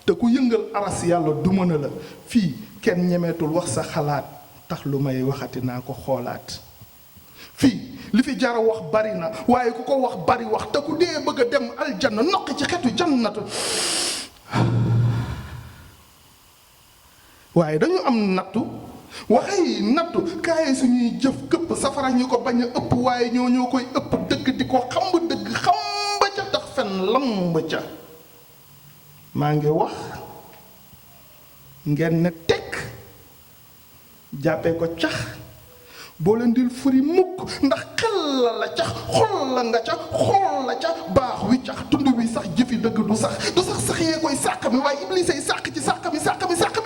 te ku yëngal aras yàlla duma na la fii kenn ñemeetul wax sa xalaat tax lu may waxati naa ko xoolaat fii li fi jara wax bari na waaye ku ko wax bari wax te ku dee bëgg a dem aljanna noqi ci xetu jannatu waaye dañu am nattu waxee nattu kaay suñuy jëf këpp safara ñu ko bañ a ëpp waaye ñoo koy ëpp dëgg di ko xamb dëgg xamba ca tax fen lamb ca maa ngi wax ngeen ne tekk jàppee ko cax boo leen dil furi mukk ndax xel la ca xol la nga ca xool la ca baax wi cax tund wi sax jëfi dëgg du sax sax yee koy sàq mi waaye iblis ay sàq ci sàq mi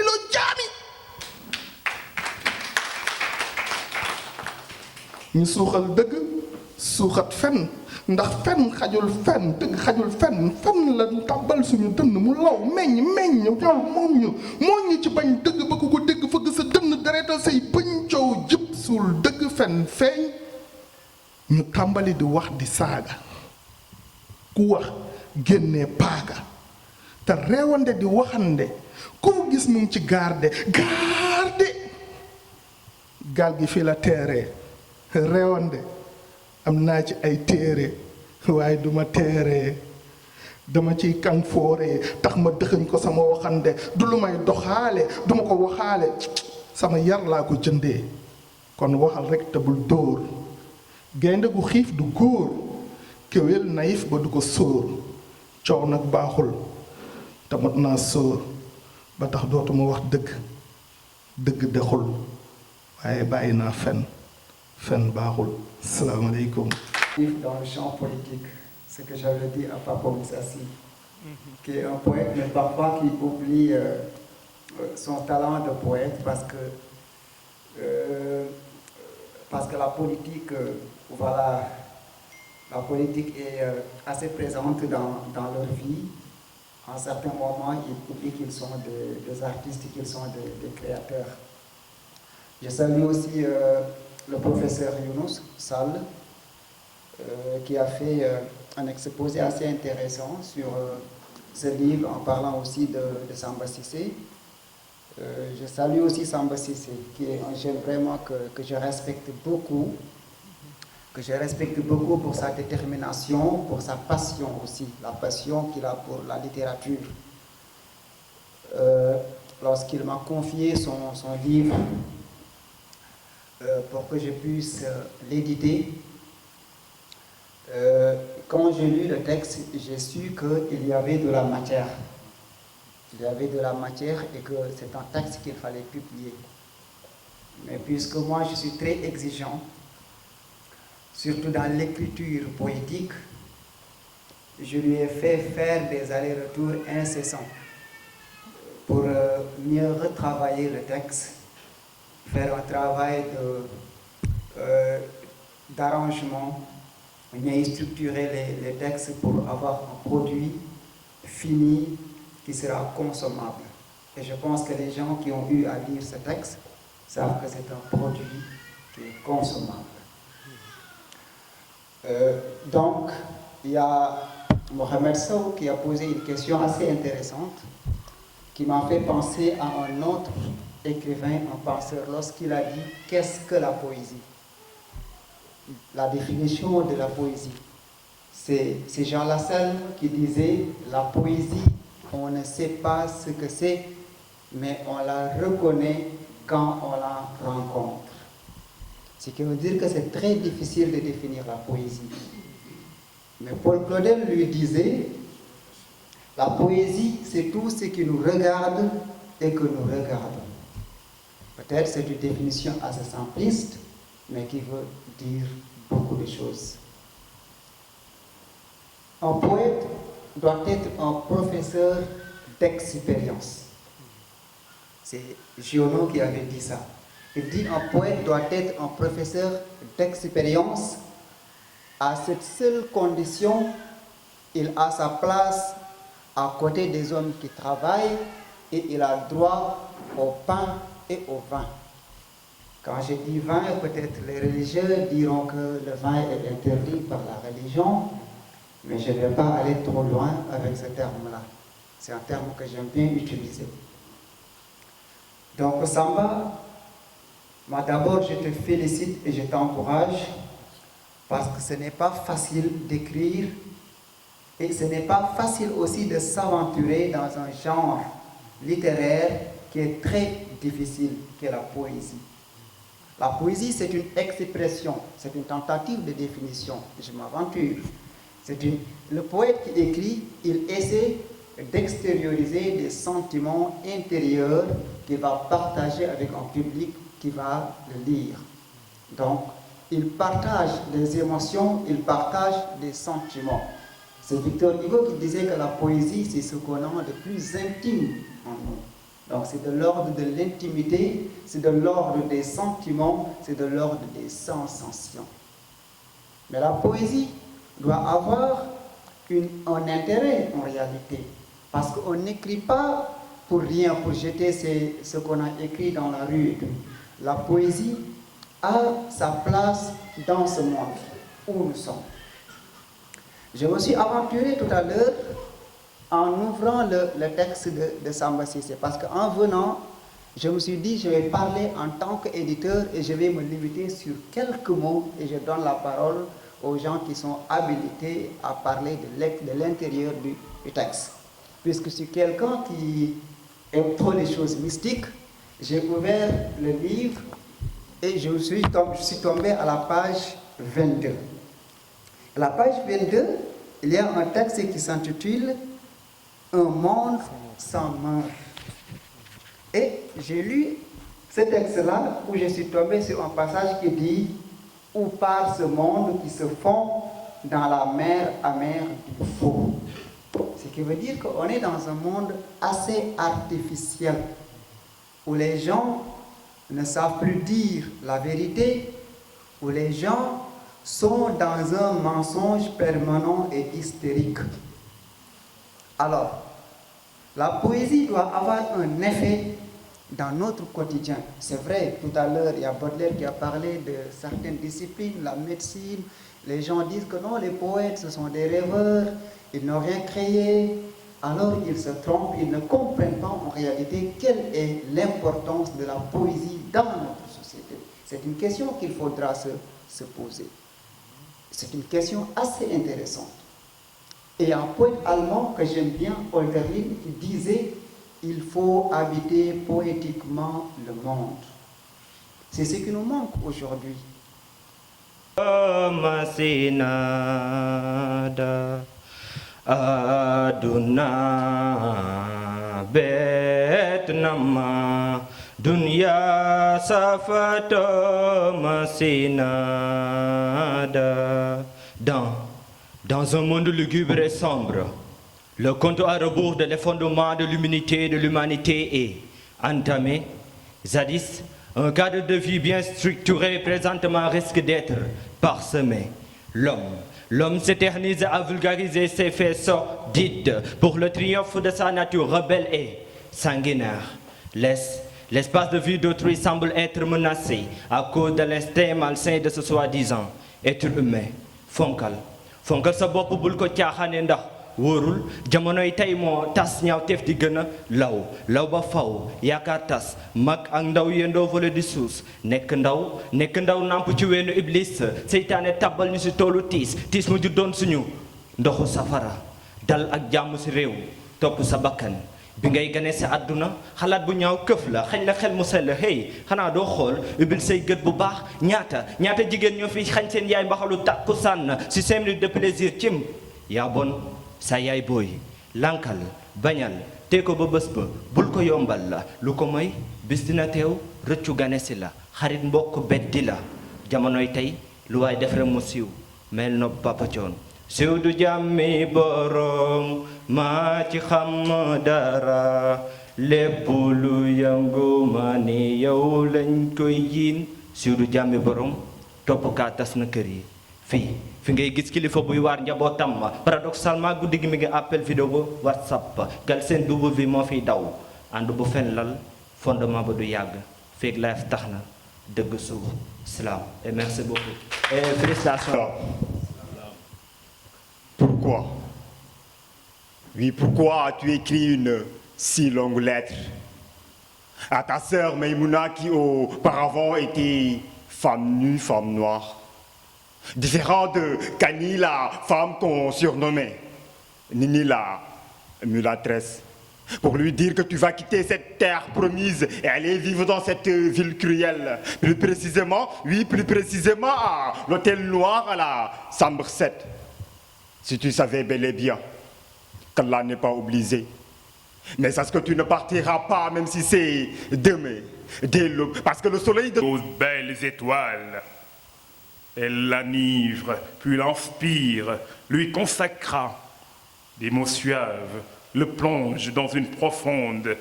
loo jaami ñu suuxal dëgg suuxat fen ndax fen xajul fen dëgg xajul fen la tàbbal suñu dënn mu law meññ ñëw moom ñu ci bañ dëgg ba ku ko dégg fëgg sa dënn deretal say bëñ coow jëpp suul dëgg fen feeñ ñu tàmbali di wax di saaga ku wax génnee paaka te reewande di waxande koo gis mu ngi ci garde gaal gi fii la teeree reewande am naa ci ay téere waaye duma teeree dama ciy kan fooree tax ma dëxëñ ko sama waxande du lu may doxaale duma ko waxaale sama yar laa ko jëndee kon waxal rekk te bul dóor gaynde gu xiif du góor kéwél naïf ba du ko sóor coow nag baaxul te mot naa sóor ba tax dootuma wax dëgg dexul waaye bàyyi naa fen baaxul. Salaamaaleykum. Dans le champ politique, ce que j'avais dit à Papa Moussassi, qui est un poète, mais parfois qui oublie son talent de poète parce que la politique, voilà, la politique est assez présente dans leur vie. À un certain moment, ils oublient qu'ils sont des artistes, qu'ils sont des créateurs. Je salue aussi le professeur Younous Sall, qui a fait un exposé assez intéressant sur ce livre en parlant aussi de Samba Cissé. Je salue aussi Samba Cissé, qui est un jeune vraiment que je respecte beaucoup, pour sa détermination, pour sa passion aussi, la passion qu'il a pour la littérature. Lorsqu'il m'a confié son livre, pour que je puisse l'éditer. Quand j'ai lu le texte, j'ai su qu'il y avait de la matière. Il y avait de la matière et que c'est un texte qu'il fallait publier. Mais puisque moi je suis très exigeant, surtout dans l'écriture poétique, je lui ai fait faire des allers-retours incessants pour mieux retravailler le texte, faire un travail d'arrangement, mieux structurer les textes pour avoir un produit fini qui sera consommable. Et je pense que les gens qui ont eu à lire ce texte savent que c'est un produit qui est consommable. Donc, il y a Mohamed Sow qui a posé une question assez intéressante qui m'a fait penser à un autre écrivain, un penseur, lorsqu'il a dit « Qu'est-ce que la poésie ?» La définition de la poésie. C'est Jean Lassalle qui disait « La poésie, on ne sait pas ce que c'est, mais on la reconnaît quand on la rencontre. » Ce qui veut dire que c'est très difficile de définir la poésie. Mais Paul Claudel lui disait « La poésie, c'est tout ce qui nous regarde et que nous regardons. » Peut-être c'est une définition assez simpliste, mais qui veut dire beaucoup de choses. Un poète doit être un professeur d'expérience. C'est Giono qui avait dit ça. Il dit un poète doit être un professeur d'expérience. À cette seule condition, il a sa place à côté des hommes qui travaillent et il a droit au pain et au vin. Quand je dis vin, peut-être les religieux diront que le vin est interdit par la religion, mais je ne vais pas aller trop loin avec ce terme-là. C'est un terme que j'aime bien utiliser. Donc Samba, moi d'abord je te félicite et je t'encourage parce que ce n'est pas facile d'écrire et ce n'est pas facile aussi de s'aventurer dans un genre littéraire qui est très difficile, qui est la poésie. La poésie, c'est une expression, c'est une tentative de définition. Je m'aventure. Le poète qui écrit, il essaie d'extérioriser des sentiments intérieurs qu'il va partager avec un public qui va le lire. Donc, il partage des émotions, il partage des sentiments. C'est Victor Hugo qui disait que la poésie, c'est ce qu'on a de plus intime en nous. Donc, c'est de l'ordre de l'intimité, c'est de l'ordre des sentiments, c'est de l'ordre des sensations. Mais la poésie doit avoir un intérêt en réalité. Parce qu'on n'écrit pas pour rien, pour jeter ce qu'on a écrit dans la rue. La poésie a sa place dans ce monde où nous sommes. Je me suis aventuré tout à l'heure en ouvrant le texte de Samba Cissé, parce qu'en venant, je me suis dit, je vais parler en tant qu'éditeur et je vais me limiter sur quelques mots et je donne la parole aux gens qui sont habilités à parler de l'intérieur du texte. Puisque je suis quelqu'un qui aime trop les choses mystiques, j'ai ouvert le livre et je suis tombé à la page 22. À la page 22, il y a un texte qui s'intitule « Un monde sans mort ». Et j'ai lu ce texte-là où je suis tombé sur un passage qui dit « Où part ce monde qui se fond dans la mer amère du faux ». Ce qui veut dire qu'on est dans un monde assez artificiel, où les gens ne savent plus dire la vérité, où les gens sont dans un mensonge permanent et hystérique. Alors, la poésie doit avoir un effet dans notre quotidien. C'est vrai, tout à l'heure, il y a Baudelaire qui a parlé de certaines disciplines, la médecine. Les gens disent que non, les poètes, ce sont des rêveurs, ils n'ont rien créé. Alors ils se trompent, ils ne comprennent pas en réalité quelle est l'importance de la poésie dans notre société. C'est une question qu'il faudra se poser. C'est une question assez intéressante. Et un poète allemand que j'aime bien, Hölderlin, qui disait « Il faut habiter poétiquement le monde ». C'est ce qui nous manque aujourd'hui. Aduna betnama dunya safato masinada. Dans un monde lugubre et sombre, le compte à rebours de l'effondrement de l'humanité est entamé. Jadis, un cadre de vie bien structuré présentement risque d'être parsemé. L'homme s'éternise à vulgariser ses faits sordides pour le triomphe de sa nature rebelle et sanguinaire. L'espace de vie d'autrui semble être menacé à cause de l'instinct malsain de ce soi-disant être humain. Fonkal sa bopp bul ko caaxaane ndax wóorul jamonoy tey moo tas ñaawteef di gën a law ba faw yaakaar tas mag ak ndaw yendoo vole di suus nekk ndaw namp ci weenu iblis seytaane tabbal ñu si toolu tiis mu juddoon suñu ndoxu safara dal ak jàmm si réew topp sa bakkan bi ngay gane sa àdduna xalaat bu ñaaw këf la xañ la xel mu sell hey xanaa doo xool ubbil say gët bu baax ñaata jigéen ñoo fi xañ seen yaay mbaxalu tàkku sànn si 5 minutes de plaisir cim yaa bon sa yaay booy lankal bañal te ko ba bés ba bul ko yombal la lu ko moy bis dina teew rëccu gane si la xarit mbokk beddi la jamonoy tey lu waay def rek mu siiw mel nopp Papa Thione siiw du jàmmi borom maa ci xam dara lépp lu yëngu ma ni yow lañ koy yiin siiw du jàmmi borom topp kaa tas na kër yi fi ngay gis kilifa buy waar njabootam paradoxalement guddi gi mi ngi appel vidéo WhatsApp Galsen W moo fiy daw ànd bu fen lal fondement ba du yàgg feeg life tax na dëgg suuf islam et merci beaucoup et félicitations. Pourquoi? Oui, pourquoi as-tu écrit une si longue lettre à ta sœur Maïmouna qui auparavant était femme nue, femme noire, différent de Kani, la femme qu'on surnommait, Nini, la mulâtresse, pour lui dire que tu vas quitter cette terre promise et aller vivre dans cette ville cruelle, plus précisément à l'hôtel noir à la chambre 7. Si tu savais bel et bien qu'Allah n'est pas obligé. Mais sache que tu ne partiras pas, même si c'est demain, dès l'aube. Parce que le soleil de... Aux belles étoiles Elle l'enivre, puis l'inspire, lui consacra des mots suaves, le plonge dans une profonde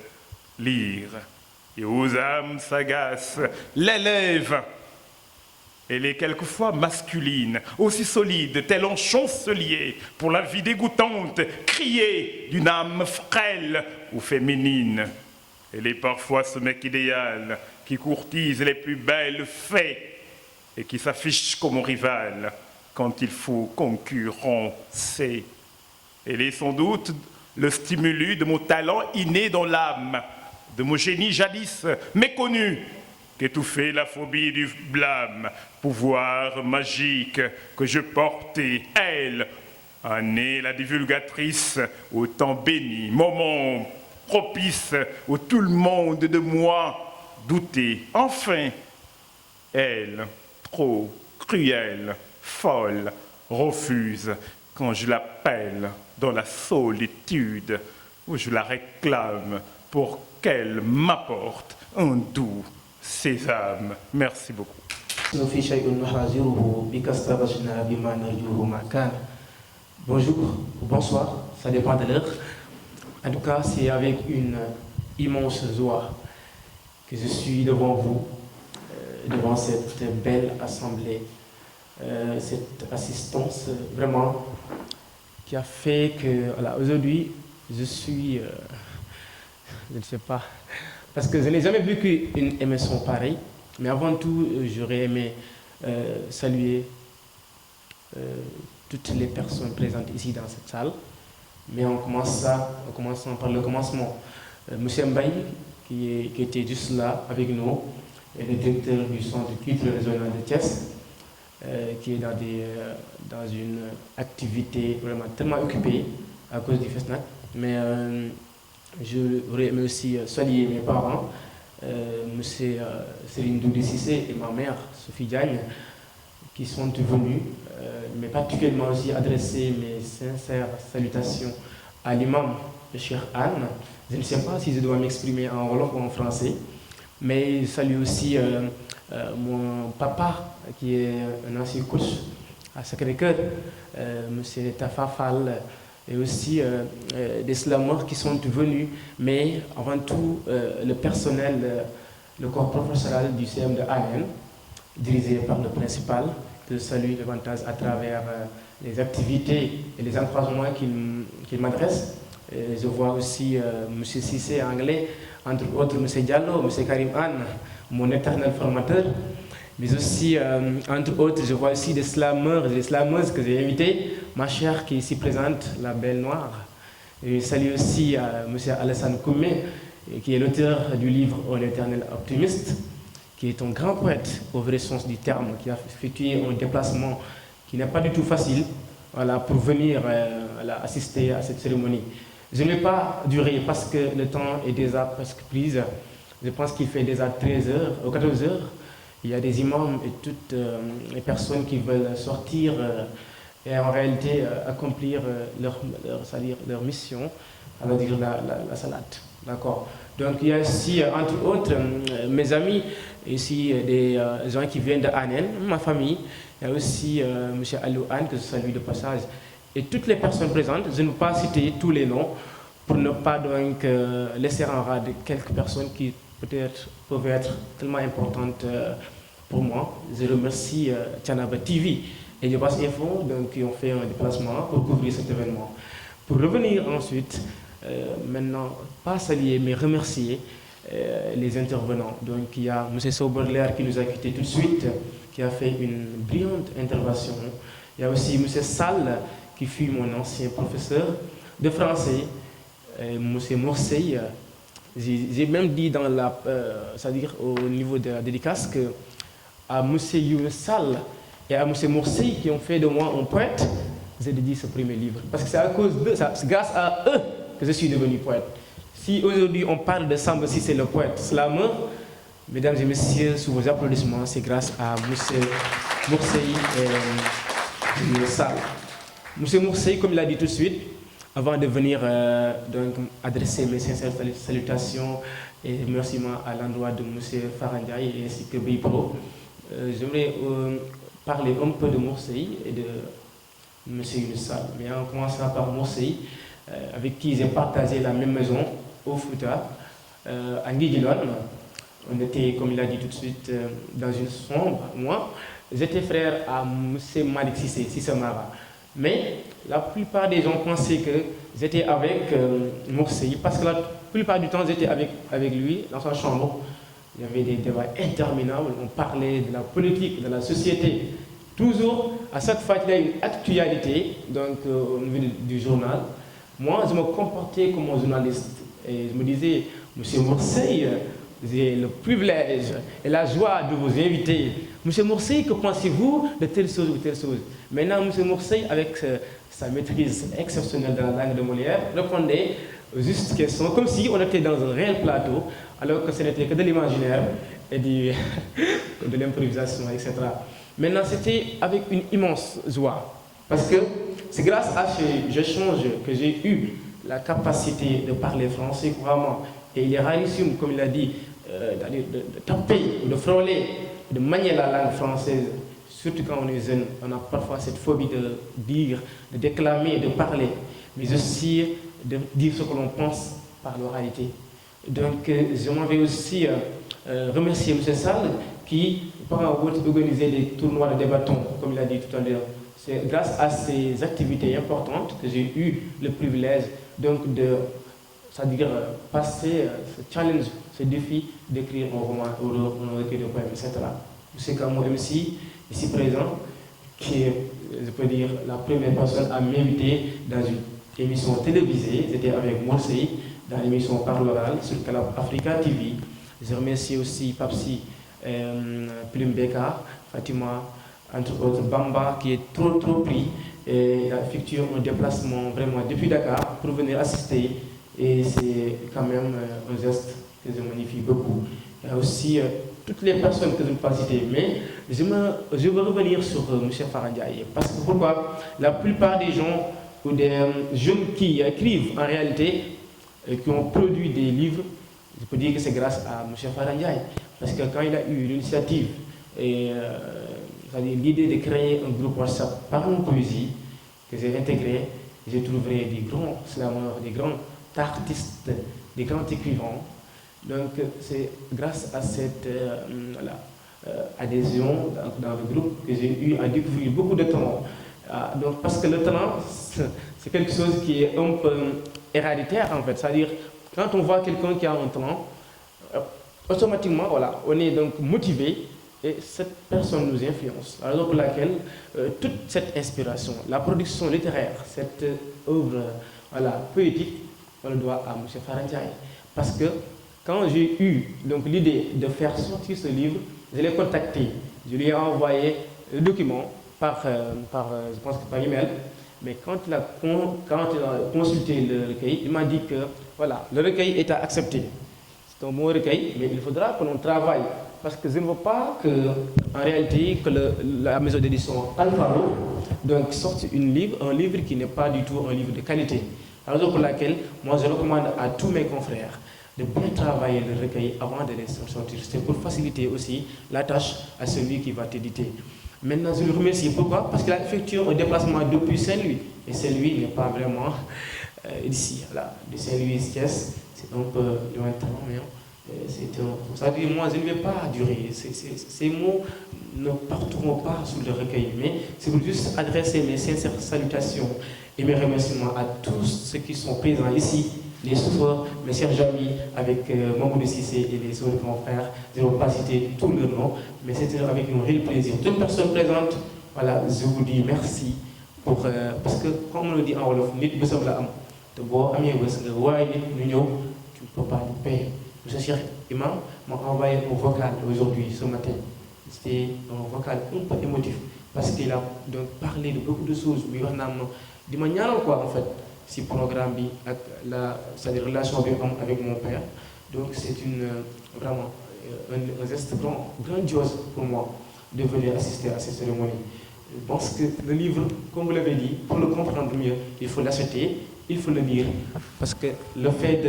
lyre. Et aux âmes sagaces, l'élève. Elle est quelquefois masculine, aussi solide, tel un chancelier, pour la vie dégoûtante, criée d'une âme frêle ou féminine. Elle est parfois ce mec idéal qui courtise les plus belles fées et qui s'affiche comme rival quand il faut concurrencer. Elle est sans doute le stimulus de mon talent inné dans l'âme, de mon génie jadis méconnu, qu'étouffait la phobie du blâme, pouvoir magique que je portais, elle, en est la divulgatrice au temps béni, moment propice où tout le monde de moi doutait. Enfin, elle, trop cruelle, folle, refuse quand je l'appelle dans la solitude où je la réclame pour qu'elle m'apporte un doux sésame. Merci beaucoup. Bonjour, bonsoir, ça dépend de l'heure. En tout cas, c'est avec une immense joie que je suis devant vous, devant cette belle assemblée, cette assistance vraiment qui a fait que, voilà, aujourd'hui, je suis, je ne sais pas, parce que je n'ai jamais vécu une émission pareille, mais avant tout, j'aurais aimé saluer toutes les personnes présentes ici dans cette salle. Mais en commençant par le commencement. Monsieur Mbaye, qui était juste là avec nous, est le directeur du centre culturel régional de Thiès, qui est dans une activité vraiment tellement occupée à cause du FESNAC. Mais je voudrais aimé aussi saluer mes parents, monsieur Céline Doudé Cissé et ma mère, Sophie Diagne, qui sont venus, mais particulièrement aussi adresser mes sincères salutations à l'imam, le Cheikh Anne. Je ne sais pas si je dois m'exprimer en wolof ou en français, mais je salue aussi mon papa, qui est un ancien coach à Sacré-Cœur, monsieur Tafa Fall, et aussi des slameurs qui sont venus, mais avant tout le personnel, le corps professionnel du CM de Anen, dirigé par le principal, que je salue davantage à travers les activités et les encouragements qu'il m'adresse. Je vois aussi M. Cissé anglais, entre autres M. Diallo, M. Karim Anne, mon éternel formateur. Mais aussi, entre autres, je vois aussi des slameurs et des slameuses que j'ai invités, ma chère qui est ici présente, la Belle Noire. Et je salue aussi M. Alassane Koumé, qui est l'auteur du livre Un éternel optimiste, qui est un grand poète au vrai sens du terme, qui a effectué un déplacement qui n'est pas du tout facile, voilà, pour venir assister à cette cérémonie. Je ne vais pas durer parce que le temps est déjà presque pris. Je pense qu'il fait déjà 13h ou 14h. Il y a des imams et toutes les personnes qui veulent sortir et en réalité accomplir leur mission, c'est-à-dire la salade. D'accord. Donc il y a aussi, entre autres, mes amis, ici des gens qui viennent de Anen, ma famille. Il y a aussi M. Alou Anne, que je salue de passage. Et toutes les personnes présentes, je ne vais pas citer tous les noms, pour ne pas donc laisser en rade quelques personnes qui peut-être peuvent être tellement importantes pour moi. Je remercie Thiénaba TV et Diobass Info donc, qui ont fait un déplacement pour couvrir cet événement. Pour revenir ensuite, maintenant, pas saluer mais remercier les intervenants. Donc il y a M. Sauberler qui nous a quittés tout de suite, qui a fait une brillante intervention. Il y a aussi M. Sall qui fut mon ancien professeur de français, M. Morsey. J'ai même dit dans c'est-à-dire au niveau de la dédicace que à M. Youn Sall et à M. Morsey qui ont fait de moi un poète, j'ai dédié ce premier livre. Parce que c'est à cause d'eux, c'est grâce à eux que je suis devenu poète. Si aujourd'hui on parle de Samba Cissé le poète slameur, mesdames et messieurs, sous vos applaudissements, c'est grâce à M. Morsey et Youn Sall. M. Morsey, comme il a dit tout de suite, avant de venir donc, adresser mes sincères salutations et remerciements à l'endroit de M. Farandiaï ainsi que Bipro, j'aimerais parler un peu de Morsey et de M. Younussal. Mais en commençant par Morsey, avec qui j'ai partagé la même maison au Fouta, à Nguidilone. On était, comme il a dit tout de suite, dans une sombre. Moi, j'étais frère à M. Malik Sissé Mara. Mais la plupart des gens pensaient que j'étais avec Morsey, parce que la plupart du temps, j'étais avec lui dans sa chambre. Il y avait des débats interminables, on parlait de la politique, de la société. Toujours, à chaque fois qu'il y a une actualité, donc au niveau du journal, moi, je me comportais comme un journaliste. Et je me disais, Monsieur Morsey, j'ai le privilège et la joie de vous inviter. Monsieur Morsey, que pensez-vous de telle chose ou telle chose? Maintenant, Monsieur Morsey, avec sa maîtrise exceptionnelle de la langue de Molière, répondait aux justes questions, comme si on était dans un réel plateau, alors que ce n'était que de l'imaginaire et de l'improvisation, etc. Maintenant, c'était avec une immense joie, parce que c'est grâce à ces échanges que j'ai eu la capacité de parler français couramment. Et il est rarissime, comme il a dit, de taper, de frôler, de manier la langue française. Surtout quand on est jeune, on a parfois cette phobie de dire, de déclamer, de parler, mais aussi de dire ce que l'on pense par l'oralité. Donc, je m'en vais aussi remercier M. Sall qui, par organiser des tournois de débattons, comme il a dit tout à l'heure. C'est grâce à ces activités importantes que j'ai eu le privilège donc de, c'est-à-dire passer ce challenge, ce défi d'écrire un roman ou un recueil de poèmes, etc. M. Kamo MC, ici présent, qui est, je peux dire, la première personne à m'inviter dans une émission télévisée. C'était avec Morsey, dans l'émission Parle Oral sur Canal Africa TV. Je remercie aussi Papsi, Plume Beka, Fatima, entre autres Bamba, qui est trop pris et il a effectué un déplacement vraiment depuis Dakar pour venir assister. Et c'est quand même un geste que je magnifie beaucoup. Il y a aussi toutes les personnes que je ne peux pas citer, mais je veux revenir sur M. Farandiaï. Parce que pourquoi? La plupart des gens ou des jeunes qui écrivent en réalité, qui ont produit des livres, je peux dire que c'est grâce à M. Farandiaï. Parce que quand il a eu l'initiative et l'idée de créer un groupe WhatsApp par une poésie que j'ai intégré, j'ai trouvé des grands slameurs, des grands artistes, des grands écrivains. Donc c'est grâce à cette adhésion dans le groupe que j'ai eu à découvrir beaucoup de talents. Donc, parce que le talent, c'est quelque chose qui est un peu héréditaire en fait. C'est-à-dire, quand on voit quelqu'un qui a un talent, automatiquement, voilà, on est donc motivé et cette personne nous influence. La raison pour laquelle toute cette inspiration, la production littéraire, cette œuvre poétique, on le doit à M. Farandiaï. Parce que quand j'ai eu l'idée de faire sortir ce livre, je l'ai contacté. Je lui ai envoyé le document je pense que par email. Mais quand il a consulté le recueil, il m'a dit que voilà, le recueil est à accepter. C'est un bon recueil, mais il faudra que l'on travaille. Parce que je ne veux pas en réalité, que la maison d'édition Alfaro sorte un livre qui n'est pas du tout un livre de qualité. La raison pour laquelle, moi, je recommande à tous mes confrères de bien travailler le recueil avant de les sortir. C'est pour faciliter aussi la tâche à celui qui va t'éditer. Maintenant, je le remercie. Pourquoi? Parce qu'il a effectué un déplacement depuis Saint-Louis. Et Saint-Louis n'est pas vraiment d'ici. Voilà. De Saint-Louis-Thiès, c'est un peu lointain, mais ça veut dire, moi, je ne vais pas durer. Ces mots ne partiront pas sur le recueil. Mais c'est pour juste adresser mes sincères salutations et mes remerciements à tous ceux qui sont présents ici, les souffreurs, mes chers amis, avec Mamoudou Cissé et les autres confrères. Je ne vais pas citer tous leurs noms, mais c'était avec un réel plaisir. Toute personne présente, voilà, je vous dis merci. Parce que, comme on le dit en Wolof, nit bësam la am. Te boo amee bës nga waaye nit ñu ñëw, tu ne peux pas nous payer. Monsieur Cheikh Imam m'a envoyé un vocal aujourd'hui, ce matin. C'était un vocal un peu émotif, parce qu'il a donc parlé de beaucoup de choses. Mais il m'a dit quoi en fait. Si programme bi ak c'est-à-dire relation avec mon père. Donc c'est vraiment un geste grandiose pour moi de venir assister à cette cérémonie. Je pense que le livre, comme vous l'avez dit, pour le comprendre mieux, il faut l'acheter, il faut le lire, parce que le fait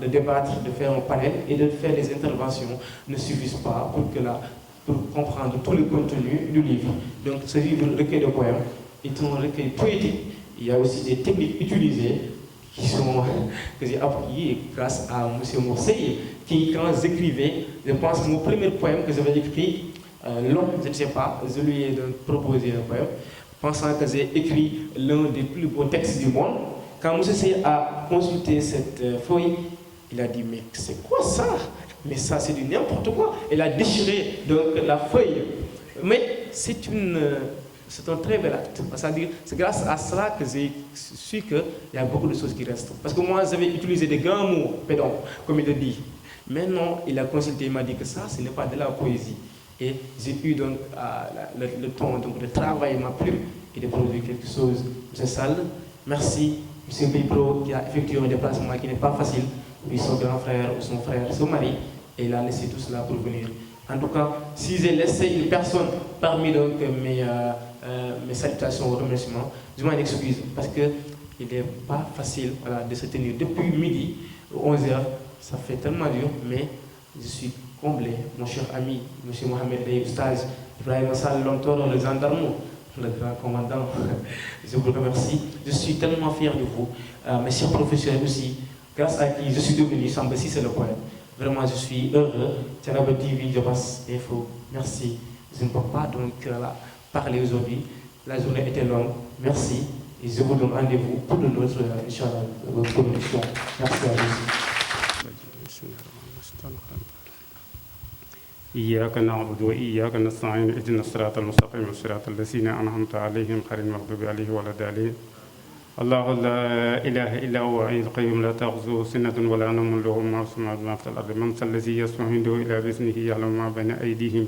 de débattre, de faire un panel et de faire des interventions ne suffisent pas pour que pour comprendre tout le contenu du livre. Donc ce livre, recueil de poèmes, est un recueil poétique. Il y a aussi des techniques utilisées que j'ai apprises grâce à M. Mourseille, qui, quand j'écrivais, je pense mon premier poème que j'avais écrit, long, je ne sais pas, je lui ai proposé un poème, pensant que j'ai écrit l'un des plus beaux textes du monde. Quand M. Sey a consulté cette feuille, il a dit, mais c'est quoi ça? Mais ça, c'est du n'importe quoi. Il a déchiré donc la feuille. Mais c'est un très bel acte. C'est-à-dire, c'est grâce à cela que j'ai su qu'il y a beaucoup de choses qui restent. Parce que moi, j'avais utilisé des grands mots, pédant, comme il le dit. Mais non, il a consulté, il m'a dit que ça, ce n'est pas de la poésie. Et j'ai eu donc le temps de travail m'a plu et de produire quelque chose. M. Sall, merci. M. Bipro qui a effectué un déplacement qui n'est pas facile. Puis son grand frère ou son frère, son mari, et il a laissé tout cela pour venir. En tout cas, si j'ai laissé une personne parmi donc mes salutations et remerciements, je m'en excuse parce qu'il n'est pas facile de se tenir depuis midi, 11h, ça fait tellement dur, mais je suis comblé, mon cher ami, M. Mohamed Dey Oustaz, Ibrahim Sall Lontoro, le gendarme, le grand commandant, je vous remercie. Je suis tellement fier de vous, mes chers professionnels aussi, grâce à qui je suis devenu Samba Cissé le poète. Vraiment, je suis heureux. Thiénaba TV, je passe info. Merci. Je ne peux pas donc parler aujourd'hui. La journée était longue. Merci. Et je vous donne rendez-vous pour de notre communication. Merci à vous. إياك نعبد وإياك نستعين اهدنا الصراط المستقيم صراط الذين أنعمت عليهم غير المغضوب عليهم ولا الضالين الله لا إله إلا هو الحي القيوم لا تأخذه سنة ولا نوم له ما في السماوات وما في الأرض من ذا الذي يشفع عنده إلا بإذنه يعلم ما بين أيديهم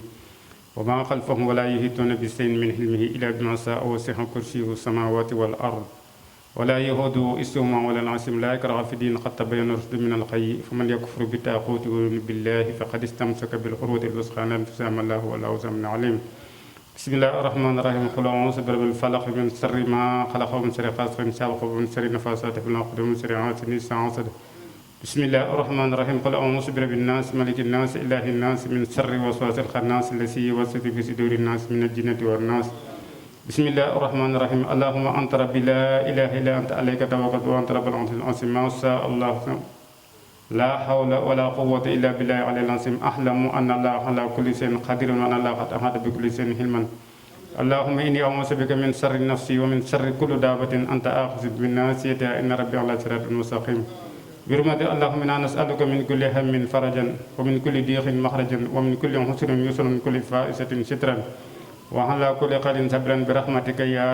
وما خلفهم ولا يحيطون بشيء من علمه إلا بما شاء وسع كرسيه السماوات والأرض ولا يهود اسمهما ولا العاصم لا يكره في الدين قد تبين الرشد من الغي فمن يكفر بالطاغوت ويؤمن بالله فقد استمسك بالعروة الوثقى لا انفصام الله والله سميع عليم بسم الله الرحمن الرحيم قل أعوذ برب الفلق من شر ما خلق ومن شر غاسق إذا وقب ومن شر النفاثات في العقد ومن شر حاسد إذا حسد بسم الله الرحمن الرحيم قل أعوذ برب الناس ملك الناس إله الناس من شر وسواس الخناس الذي يوسوس في صدور الناس من الجنة والناس بسم الله الرحمن الرحيم اللهم أنت ربي لا إله إلا أنت عليك توكلت وأنت رب العرش العظيم ما شاء الله لا حول ولا قوة إلا بالله العلي العظيم أحلم أن الله على كل شيء قدير وأن الله قد أحاط بكل شيء علما اللهم إني أعوذ بك من شر نفسي ومن شر كل دابة أنت آخذ بناصيتها إن ربي على صراط مستقيم برحمة اللهم إنا نسألك من كل هم فرجا ومن كل ضيق مخرجا ومن كل حسن يسر ومن كل فائسة سترا وعلى كل قال صبرا برحمتك يا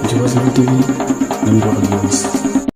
Djibouti TV, number 1.